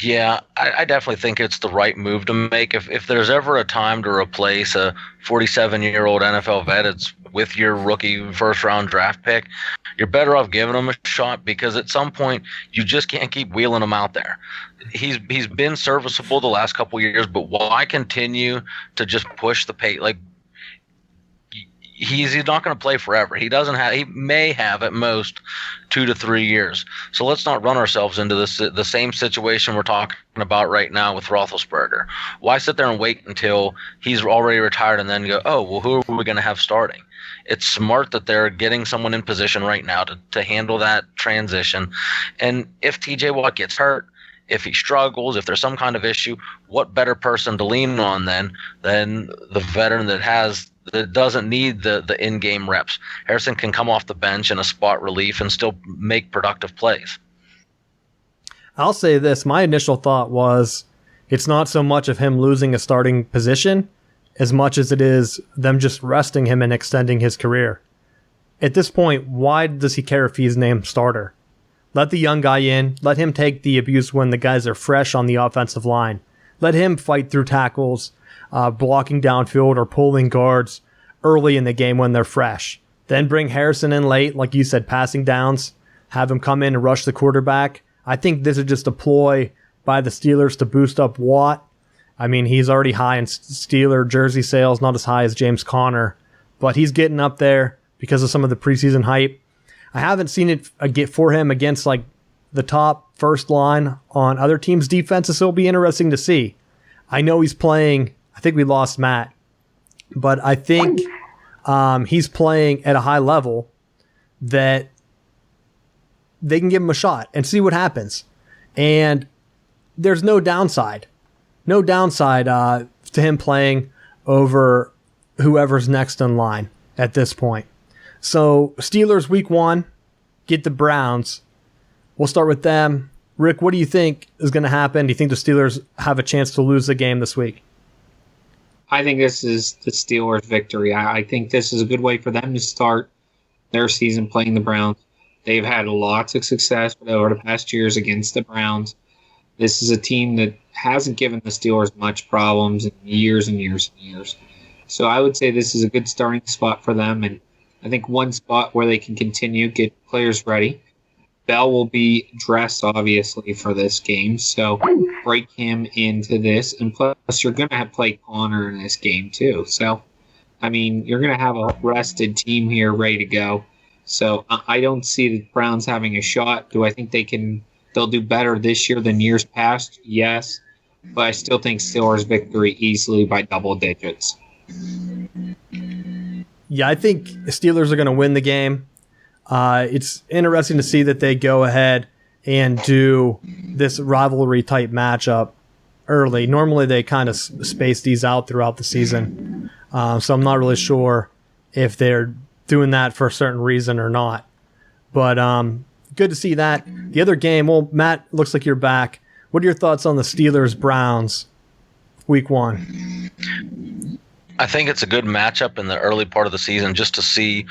Yeah, I definitely think it's the right move to make. If there's ever a time to replace a 47-year-old NFL vet, it's with your rookie first-round draft pick. You're better off giving him a shot, because at some point you just can't keep wheeling him out there. He's been serviceable the last couple of years, but why continue to just push the pace? Like, he's not going to play forever. He may have at most 2 to 3 years. So let's not run ourselves into the same situation we're talking about right now with Roethlisberger. Why sit there and wait until he's already retired and then go, oh, well, who are we going to have starting? It's smart that they're getting someone in position right now to handle that transition. And if TJ Watt gets hurt, if he struggles, if there's some kind of issue, what better person to lean on than the veteran that doesn't need the in-game reps? Harrison can come off the bench in a spot relief and still make productive plays. I'll say this. My initial thought was it's not so much of him losing a starting position as much as it is them just resting him and extending his career. At this point, why does he care if he's named starter? Let the young guy in. Let him take the abuse when the guys are fresh on the offensive line. Let him fight through tackles, blocking downfield or pulling guards early in the game when they're fresh. Then bring Harrison in late, like you said, passing downs. Have him come in and rush the quarterback. I think this is just a ploy by the Steelers to boost up Watt. I mean, he's already high in Steeler jersey sales, not as high as James Conner, but he's getting up there because of some of the preseason hype. I haven't seen it get for him against like the top first line on other teams' defenses, so it'll be interesting to see. I know he's playing, I think we lost Matt, but I think he's playing at a high level that they can give him a shot and see what happens. And there's no downside. No downside to him playing over whoever's next in line at this point. So Steelers week 1, get the Browns. We'll start with them. Rick, what do you think is going to happen? Do you think the Steelers have a chance to lose the game this week? I think this is the Steelers' victory. I think this is a good way for them to start their season playing the Browns. They've had lots of success over the past years against the Browns. This is a team that hasn't given the Steelers much problems in years and years and years. So I would say this is a good starting spot for them, and I think one spot where they can continue, get players ready. Bell will be dressed, obviously, for this game, so break him into this. And plus, you're going to have play Conner in this game, too. So, I mean, you're going to have a rested team here ready to go. So I don't see the Browns having a shot. Do I think they'll do better this year than years past? Yes. But I still think Steelers victory easily by double digits. Yeah, I think the Steelers are going to win the game. It's interesting to see that they go ahead and do this rivalry type matchup early. Normally they kind of space these out throughout the season. So I'm not really sure if they're doing that for a certain reason or not. But good to see that. The other game, well, Matt, looks like you're back. What are your thoughts on the Steelers-Browns week 1? I think it's a good matchup in the early part of the season just to see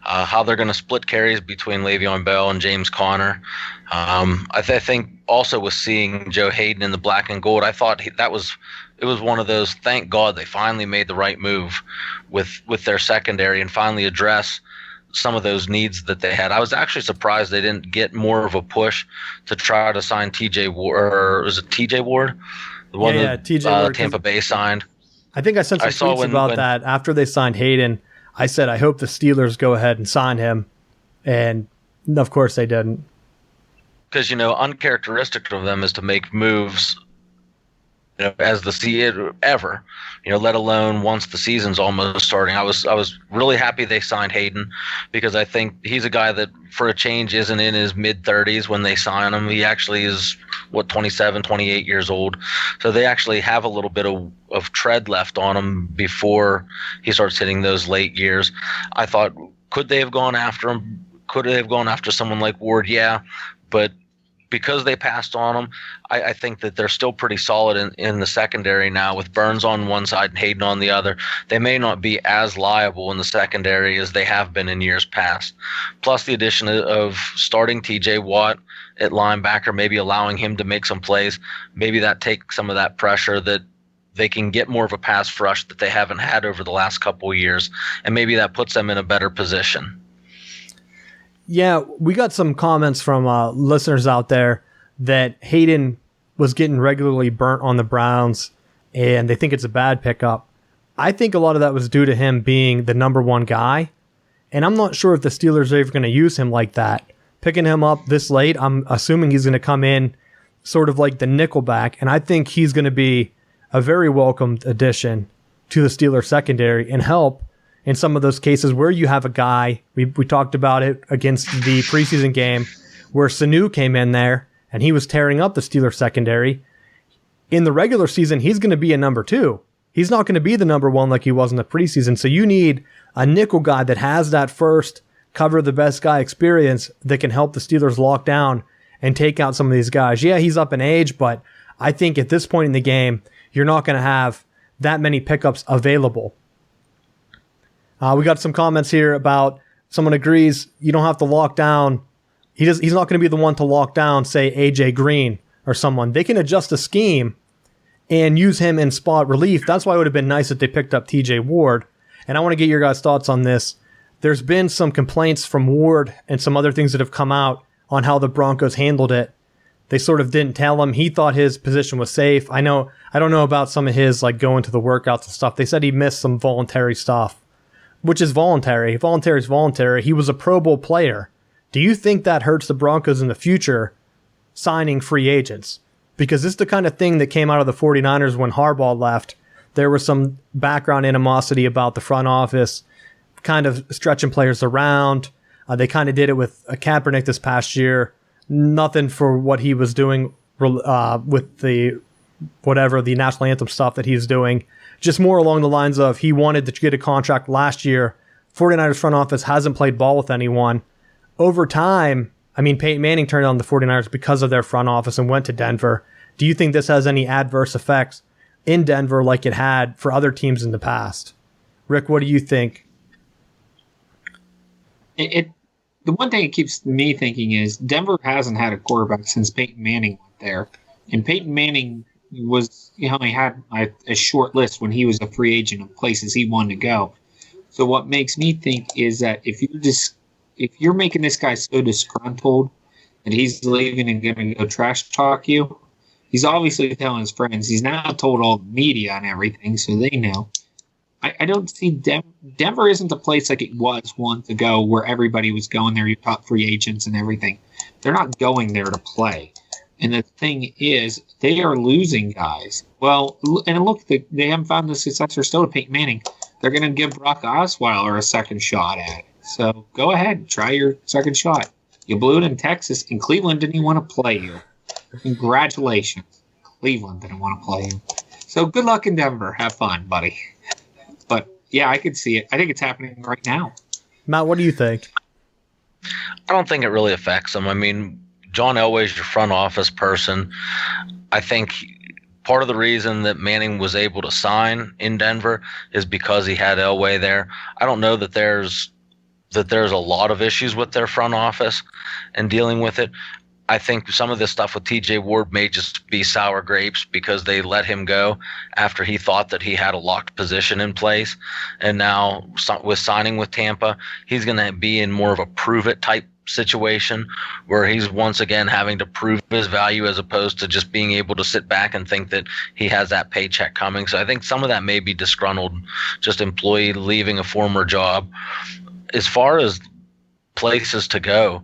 how they're going to split carries between Le'Veon Bell and James Conner. I think also with seeing Joe Hayden in the black and gold, I thought it was one of those, thank God they finally made the right move with their secondary and finally address some of those needs that they had. I was actually surprised they didn't get more of a push to try to sign TJ Ward, or was it TJ Ward? The one that TJ Ward, Tampa Bay signed. I think I sent some tweets about that after they signed Hayden. I said, I hope the Steelers go ahead and sign him. And of course they didn't. Because, uncharacteristic of them is to make moves as the season ever, let alone once the season's almost starting. I was really happy they signed Hayden because I think he's a guy that, for a change, isn't in his mid-30s when they sign him. He actually is, 27, 28 years old. So they actually have a little bit of tread left on him before he starts hitting those late years. I thought, could they have gone after him? Could they have gone after someone like Ward? Yeah, but because they passed on him, I think that they're still pretty solid in the secondary now with Burns on one side and Hayden on the other. They may not be as liable in the secondary as they have been in years past. Plus the addition of starting TJ Watt at linebacker, maybe allowing him to make some plays. Maybe that takes some of that pressure that they can get more of a pass rush that they haven't had over the last couple of years. And maybe that puts them in a better position. Yeah, we got some comments from listeners out there that Hayden was getting regularly burnt on the Browns, and they think it's a bad pickup. I think a lot of that was due to him being the number one guy. And I'm not sure if the Steelers are ever going to use him like that. Picking him up this late, I'm assuming he's going to come in sort of like the nickelback. And I think he's going to be a very welcomed addition to the Steelers secondary and help in some of those cases where you have a guy, we talked about it against the preseason game, where Sanu came in there and he was tearing up the Steelers secondary. In the regular season, he's going to be a number 2. He's not going to be the number 1 like he was in the preseason. So you need a nickel guy that has that first cover the best guy experience that can help the Steelers lock down and take out some of these guys. Yeah, he's up in age, but I think at this point in the game, you're not going to have that many pickups available. We got some comments here about someone agrees you don't have to lock down. He's not going to be the one to lock down, say, AJ Green or someone. They can adjust the scheme and use him in spot relief. That's why it would have been nice if they picked up TJ Ward. And I want to get your guys' thoughts on this. There's been some complaints from Ward and some other things that have come out on how the Broncos handled it. They sort of didn't tell him. He thought his position was safe. I don't know about some of his like going to the workouts and stuff. They said he missed some voluntary stuff, which is voluntary. Voluntary is voluntary. He was a Pro Bowl player. Do you think that hurts the Broncos in the future signing free agents? Because this is the kind of thing that came out of the 49ers when Harbaugh left. There was some background animosity about the front office, kind of stretching players around. They kind of did it with Kaepernick this past year. Nothing for what he was doing with the national anthem stuff that he's doing. Just more along the lines of he wanted to get a contract last year. 49ers front office hasn't played ball with anyone. Over time, I mean, Peyton Manning turned on the 49ers because of their front office and went to Denver. Do you think this has any adverse effects in Denver like it had for other teams in the past? Rick, what do you think? The one thing it keeps me thinking is Denver hasn't had a quarterback since Peyton Manning went there. And Peyton Manning was, he had a short list when he was a free agent of places he wanted to go. So what makes me think is that if you're making this guy so disgruntled and he's leaving and going to go trash talk you, he's obviously telling his friends. He's now told all the media and everything, so they know. I don't see Denver isn't a place like it was once ago where everybody was going there, you top free agents and everything. They're not going there to play. And the thing is, they are losing guys. Well, and look, they haven't found the successor still to Peyton Manning. They're going to give Brock Osweiler a second shot at it. So go ahead, try your second shot. You blew it in Texas, and Cleveland didn't even want to play you. Congratulations. Cleveland didn't want to play you. So good luck in Denver. Have fun, buddy. But, yeah, I could see it. I think it's happening right now. Matt, what do you think? I don't think it really affects them. I mean, John Elway's your front office person. I think part of the reason that Manning was able to sign in Denver is because he had Elway there. I don't know that there's a lot of issues with their front office and dealing with it. I think some of this stuff with TJ Ward may just be sour grapes because they let him go after he thought that he had a locked position in place. And now with signing with Tampa, he's going to be in more of a prove it type situation where he's once again having to prove his value as opposed to just being able to sit back and think that he has that paycheck coming. So I think some of that may be disgruntled, just employee leaving a former job. As far as places to go,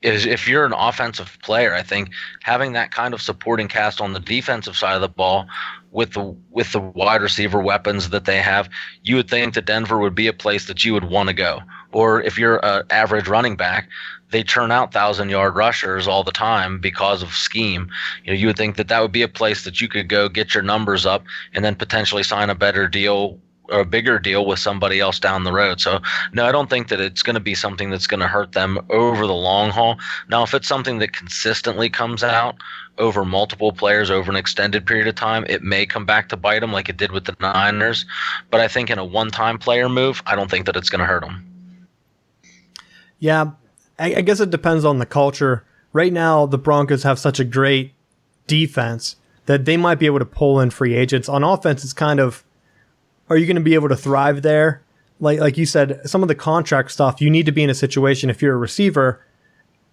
if you're an offensive player, I think having that kind of supporting cast on the defensive side of the ball with the wide receiver weapons that they have, you would think that Denver would be a place that you would want to go. Or if you're an average running back, they churn out 1,000-yard rushers all the time because of scheme. You would think that would be a place that you could go get your numbers up and then potentially sign a better deal or a bigger deal with somebody else down the road. So no, I don't think that it's going to be something that's going to hurt them over the long haul. Now, if it's something that consistently comes out over multiple players over an extended period of time, it may come back to bite them like it did with the Niners. But I think in a one-time player move, I don't think that it's going to hurt them. Yeah, I guess it depends on the culture. Right now, the Broncos have such a great defense that they might be able to pull in free agents. On offense, it's kind of, are you going to be able to thrive there? Like you said, some of the contract stuff, you need to be in a situation, if you're a receiver,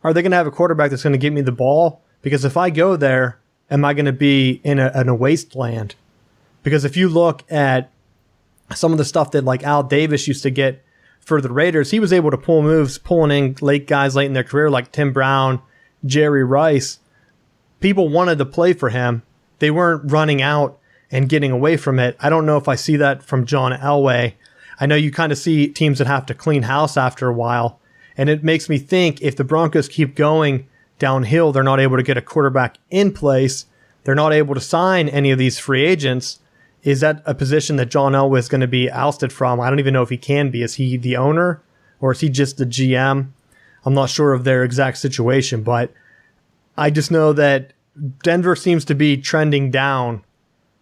are they going to have a quarterback that's going to get me the ball? Because if I go there, am I going to be in a wasteland? Because if you look at some of the stuff that like Al Davis used to get for the Raiders, he was able to pull moves, pulling in guys late in their career like Tim Brown, Jerry Rice. People wanted to play for him. They weren't running out and getting away from it. I don't know if I see that from John Elway. I know you kind of see teams that have to clean house after a while, and it makes me think if the Broncos keep going downhill, they're not able to get a quarterback in place, they're not able to sign any of these free agents. Is that a position that John Elway is going to be ousted from? I don't even know if he can be. Is he the owner or is he just the GM? I'm not sure of their exact situation, but I just know that Denver seems to be trending down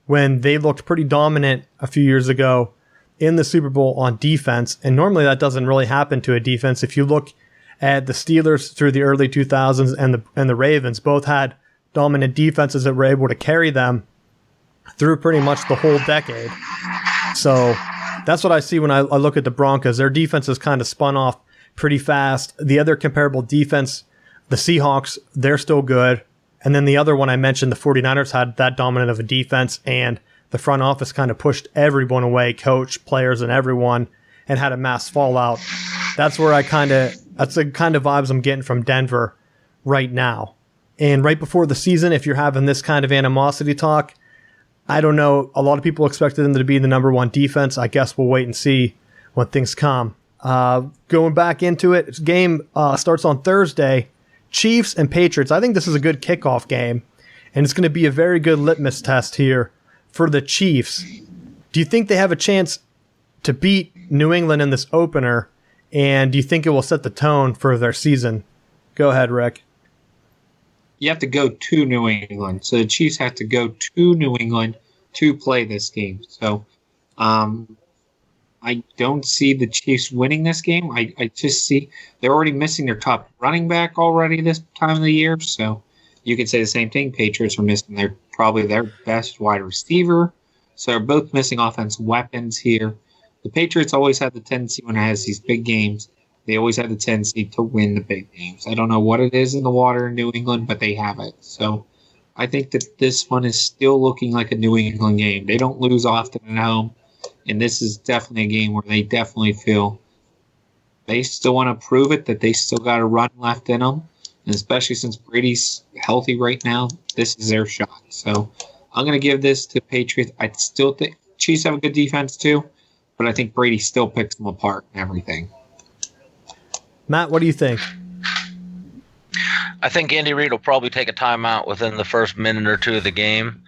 when they looked pretty dominant a few years ago in the Super Bowl on defense. And normally that doesn't really happen to a defense. If you look at the Steelers through the early 2000s and the Ravens, both had dominant defenses that were able to carry them through pretty much the whole decade. So that's what I see when I look at the Broncos. Their defense has kind of spun off pretty fast. The other comparable defense, the Seahawks, they're still good. And then the other one I mentioned, the 49ers, had that dominant of a defense, and the front office kind of pushed everyone away, coach, players, and everyone, and had a mass fallout. That's the kind of vibes I'm getting from Denver right now. And right before the season, if you're having this kind of animosity talk, I don't know. A lot of people expected them to be the number one defense. I guess we'll wait and see when things come. Going back into it, this game starts on Thursday. Chiefs and Patriots. I think this is a good kickoff game, and it's going to be a very good litmus test here for the Chiefs. Do you think they have a chance to beat New England in this opener, and do you think it will set the tone for their season? Go ahead, Rick. You have to go to New England. So the Chiefs have to go to New England to play this game. So I don't see the Chiefs winning this game. I just see they're already missing their top running back already this time of the year. So you could say the same thing. Patriots are missing probably their best wide receiver. So they're both missing offensive weapons here. The Patriots always have the tendency when it has these big games, they always have the tendency to win the big games. I don't know what it is in the water in New England, but they have it. So I think that this one is still looking like a New England game. They don't lose often at home, and this is definitely a game where they definitely feel they still want to prove it, that they still got a run left in them, and especially since Brady's healthy right now, this is their shot. So I'm going to give this to Patriots. I still think Chiefs have a good defense too, but I think Brady still picks them apart and everything. Matt, what do you think? I think Andy Reid will probably take a timeout within the first minute or two of the game,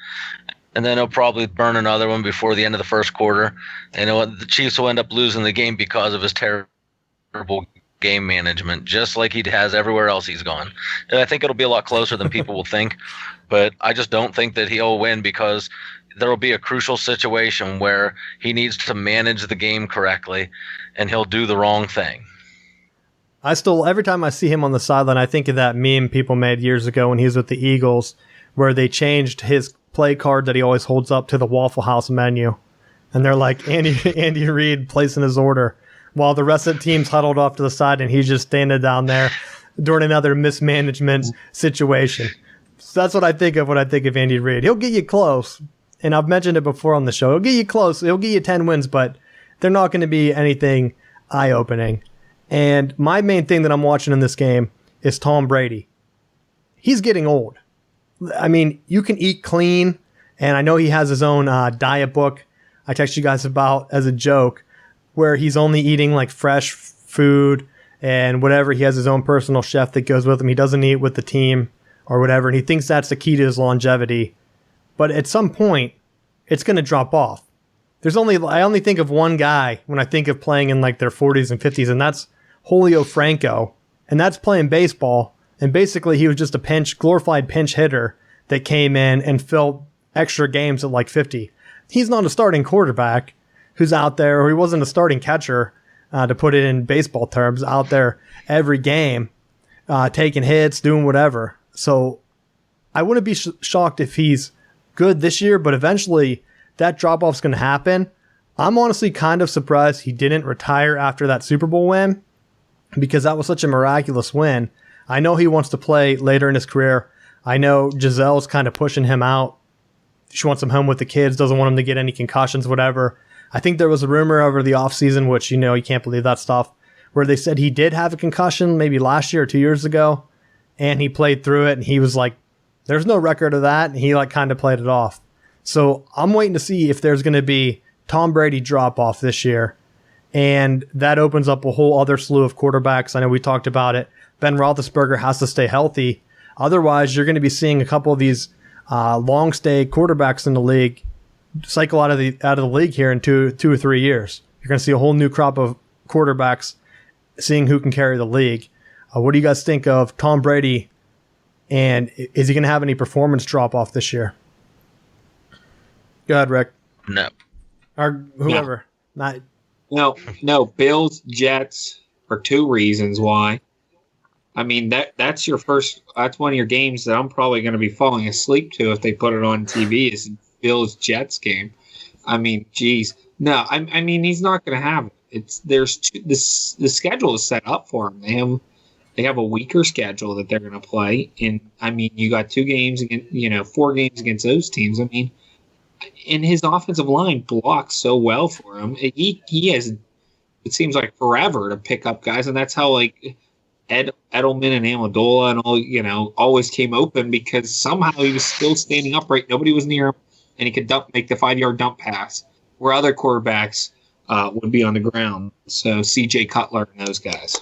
and then he'll probably burn another one before the end of the first quarter. And the Chiefs will end up losing the game because of his terrible game management, just like he has everywhere else he's gone. And I think it'll be a lot closer than people will think, but I just don't think that he'll win because there will be a crucial situation where he needs to manage the game correctly, and he'll do the wrong thing. Every time I see him on the sideline, I think of that meme people made years ago when he was with the Eagles, where they changed his play card that he always holds up to the Waffle House menu. And they're like, Andy Reid placing his order, while the rest of the team's huddled off to the side, and he's just standing down there during another mismanagement situation. So that's what I think of when I think of Andy Reid. He'll get you close, and I've mentioned it before on the show. He'll get you close. He'll get you 10 wins, but they're not going to be anything eye-opening. And my main thing that I'm watching in this game is Tom Brady. He's getting old. I mean, you can eat clean, and I know he has his own diet book I text you guys about as a joke, where he's only eating like fresh food and whatever. He has his own personal chef that goes with him. He doesn't eat with the team or whatever, and he thinks that's the key to his longevity. But at some point, it's going to drop off. I only think of one guy when I think of playing in like their 40s and 50s, and that's Julio Franco, and that's playing baseball. And basically, he was just a glorified pinch hitter that came in and filled extra games at like 50. He's not a starting quarterback who's out there, or he wasn't a starting catcher, to put it in baseball terms, out there every game, taking hits, doing whatever. So I wouldn't be shocked if he's good this year, but eventually that drop-off's going to happen. I'm honestly kind of surprised he didn't retire after that Super Bowl win, because that was such a miraculous win. I know he wants to play later in his career. I know Gisele's kind of pushing him out she wants him home with the kids, doesn't want him to get any concussions, whatever. I think there was a rumor over the offseason, which, you can't believe that stuff, where they said he did have a concussion maybe last year or 2 years ago, and he played through it, and he was like, there's no record of that, and he like kind of played it off. So I'm waiting to see if there's going to be Tom Brady drop-off this year, and that opens up a whole other slew of quarterbacks. I know we talked about it. Ben Roethlisberger has to stay healthy. Otherwise, you're going to be seeing a couple of these long-stay quarterbacks in the league cycle out of the league here in 2 or 3 years. You're going to see a whole new crop of quarterbacks seeing who can carry the league. What do you guys think of Tom Brady, and is he going to have any performance drop-off this year? Go ahead, Rick. No. Or whoever. Not. No. Bills, Jets are 2 reasons why. I mean, that's one of your games that I'm probably going to be falling asleep to if they put it on TV is Bills Jets game. I mean, geez. No, I mean he's not going to have it. The schedule is set up for him. They have a weaker schedule that they're going to play, and I mean you got 2 games against 4 games against those teams. I mean, and his offensive line blocks so well for him. He has, it seems like, forever to pick up guys, and that's how like Edelman and Amendola and all always came open because somehow he was still standing upright. Nobody was near him, and he could make the 5-yard dump pass where other quarterbacks would be on the ground. So C.J. Cutler and those guys.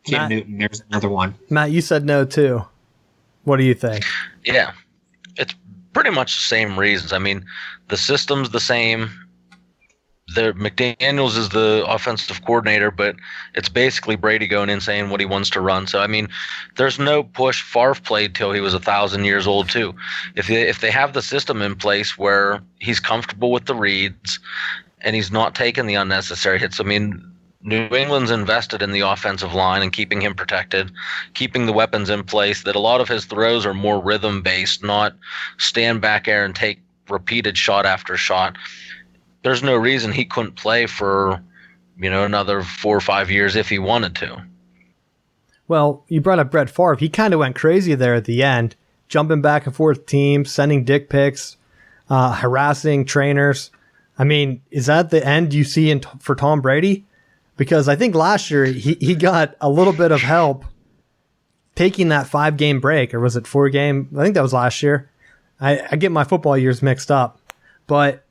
Cam Newton, there's another one. Matt, you said no too. What do you think? Yeah, it's pretty much the same reasons. I mean, the system's the same. McDaniels is the offensive coordinator, but it's basically Brady going in saying what he wants to run. So, I mean, there's no push. Favre played till he was 1,000 years old, too. If they have the system in place where he's comfortable with the reads and he's not taking the unnecessary hits, I mean, New England's invested in the offensive line and keeping him protected, keeping the weapons in place, that a lot of his throws are more rhythm-based, not stand back there and take repeated shot after shot. There's no reason he couldn't play for, another 4 or 5 years if he wanted to. Well, you brought up Brett Favre. He kind of went crazy there at the end, jumping back and forth teams, sending dick pics, harassing trainers. I mean, is that the end you see for Tom Brady? Because I think last year he got a little bit of help taking that 5-game break, or was it 4-game? I think that was last year. I get my football years mixed up. But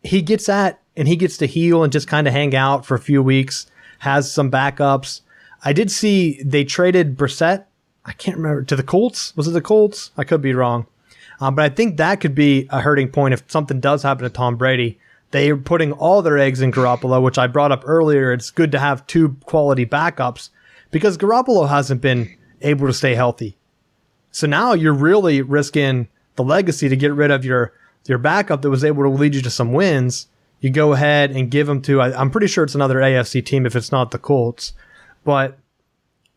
he gets that, and he gets to heal and just kind of hang out for a few weeks, has some backups. I did see they traded Brissett, I can't remember, to the Colts. Was it the Colts? I could be wrong. But I think that could be a hurting point if something does happen to Tom Brady. They are putting all their eggs in Garoppolo, which I brought up earlier. It's good to have 2 quality backups because Garoppolo hasn't been able to stay healthy. So now you're really risking the legacy to get rid of your backup that was able to lead you to some wins. You go ahead and give them to, I'm pretty sure it's another AFC team if it's not the Colts. But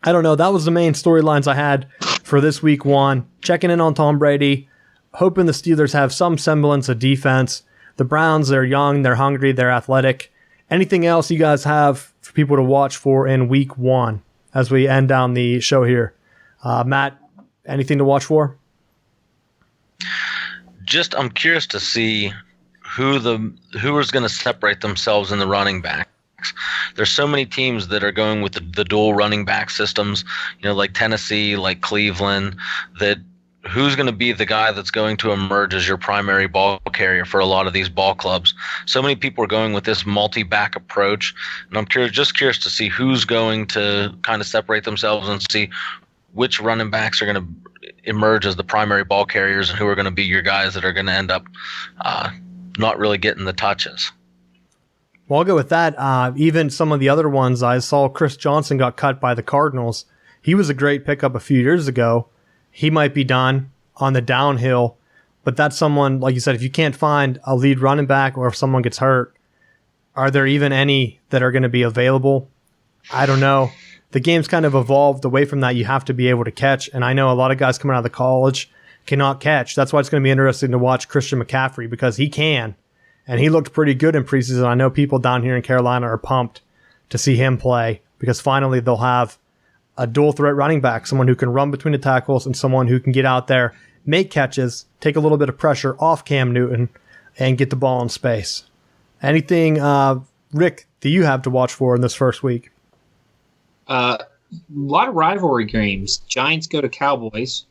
I don't know. That was the main storylines I had for this week 1. Checking in on Tom Brady, hoping the Steelers have some semblance of defense. The Browns, they're young, they're hungry, they're athletic. Anything else you guys have for people to watch for in week 1 as we end down the show here? Matt, anything to watch for? Just, I'm curious to see who is going to separate themselves in the running backs. There's so many teams that are going with the dual running back systems, like Tennessee, like Cleveland, that who's going to be the guy that's going to emerge as your primary ball carrier for a lot of these ball clubs. So many people are going with this multi-back approach, and I'm curious to see who's going to kind of separate themselves and see which running backs are going to emerge as the primary ball carriers and who are going to be your guys that are going to end up not really getting the touches. Well, I'll go with that. Even some of the other ones, I saw Chris Johnson got cut by the Cardinals. He was a great pickup a few years ago. He might be done on the downhill, but that's someone, like you said, if you can't find a lead running back or if someone gets hurt, are there even any that are going to be available? I don't know. The game's kind of evolved away from that. You have to be able to catch, and I know a lot of guys coming out of the college cannot catch. That's why it's going to be interesting to watch Christian McCaffrey because he can, and he looked pretty good in preseason. I know people down here in Carolina are pumped to see him play because finally they'll have a dual threat running back, someone who can run between the tackles and someone who can get out there, make catches, take a little bit of pressure off Cam Newton, and get the ball in space. Anything, Rick, do you have to watch for in this first week? A lot of rivalry games. Giants go to Cowboys.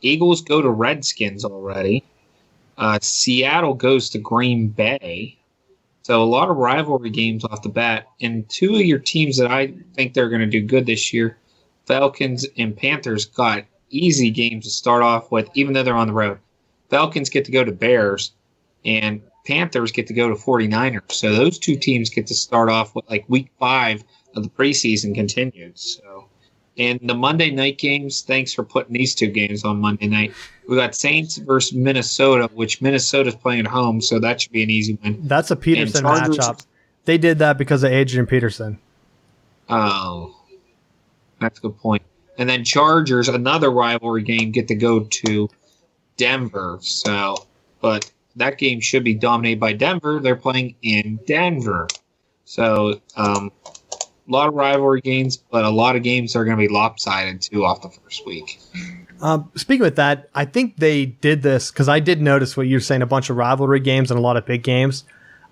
Eagles go to Redskins already. Seattle goes to Green Bay. So a lot of rivalry games off the bat. And two of your teams that I think they're going to do good this year, Falcons and Panthers, got easy games to start off with, even though they're on the road. Falcons get to go to Bears, and Panthers get to go to 49ers. So those two teams get to start off with like week 5 of the preseason continued. So, and the Monday night games, thanks for putting these two games on Monday night. We got Saints versus Minnesota, which Minnesota's playing at home, so that should be an easy win. That's a Peterson matchup. They did that because of Adrian Peterson. Oh, that's a good point. And then Chargers, another rivalry game, get to go to Denver. So, but that game should be dominated by Denver. They're playing in Denver. So, a lot of rivalry games, but a lot of games are going to be lopsided too off the first week. Speaking with that, I think they did this because I did notice what you're saying, a bunch of rivalry games and a lot of big games.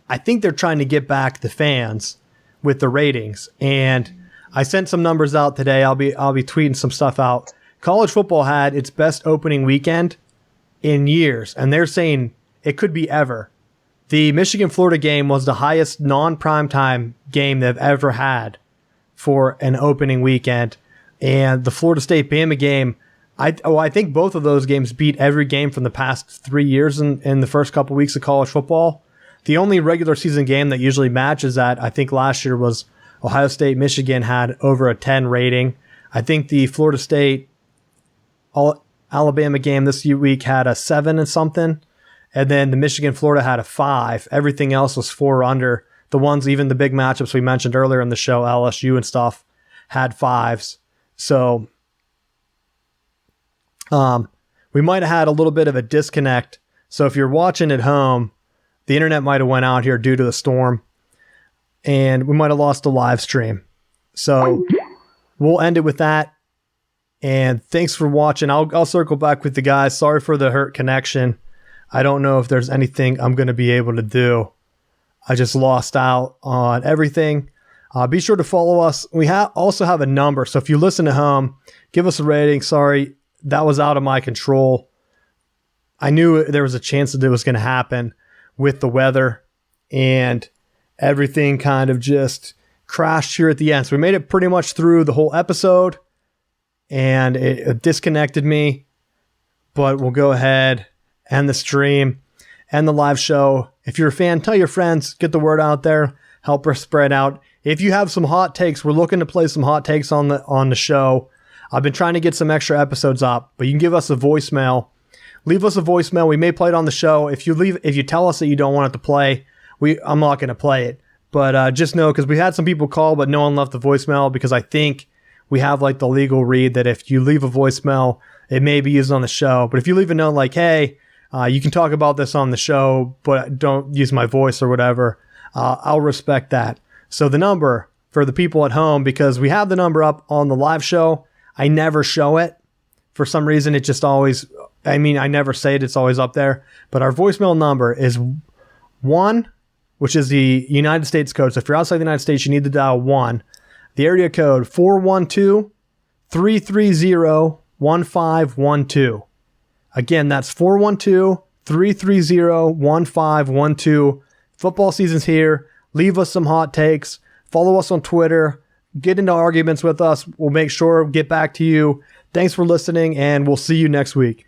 I think they're trying to get back the fans with the ratings. And I sent some numbers out today. I'll be tweeting some stuff out. College football had its best opening weekend in years, and they're saying it could be ever. The Michigan-Florida game was the highest non-primetime game they've ever had for an opening weekend. And the Florida State-Bama game, I think both of those games beat every game from the past 3 years in the first couple weeks of college football. The only regular season game that usually matches that, I think last year, was Ohio State-Michigan had over a 10 rating. I think the Florida State-Alabama game this week had a 7 and something. And then the Michigan-Florida had a 5. Everything else was 4 or under. The ones, even the big matchups we mentioned earlier in the show, LSU and stuff, had 5s. So we might have had a little bit of a disconnect. So if you're watching at home, the internet might have went out here due to the storm, and we might have lost the live stream. So we'll end it with that. And thanks for watching. I'll circle back with the guys. Sorry for the hurt connection. I don't know if there's anything I'm going to be able to do. I just lost out on everything. Be sure to follow us. We also have a number. So if you listen at home, give us a rating. Sorry, that was out of my control. I knew there was a chance that it was going to happen with the weather, and everything kind of just crashed here at the end. So we made it pretty much through the whole episode, and it disconnected me. But we'll go ahead, end the stream, end the live show. If you're a fan, tell your friends, get the word out there, help us spread out. If you have some hot takes, we're looking to play some hot takes on the show. I've been trying to get some extra episodes up, but you can give us a voicemail. Leave us a voicemail. We may play it on the show. If you tell us that you don't want it to play, I'm not going to play it. But just know, because we had some people call, but no one left the voicemail, because I think we have like the legal read that if you leave a voicemail, it may be used on the show. But if you leave a note like, hey, you can talk about this on the show, but don't use my voice or whatever, I'll respect that. So the number for the people at home, because we have the number up on the live show, I never show it. For some reason, it just always, I never say it, it's always up there. But our voicemail number is 1, which is the United States code. So if you're outside the United States, you need to dial 1. The area code 412-330-1512. Again, that's 412-330-1512. Football season's here. Leave us some hot takes. Follow us on Twitter. Get into arguments with us. We'll make sure to get back to you. Thanks for listening, and we'll see you next week.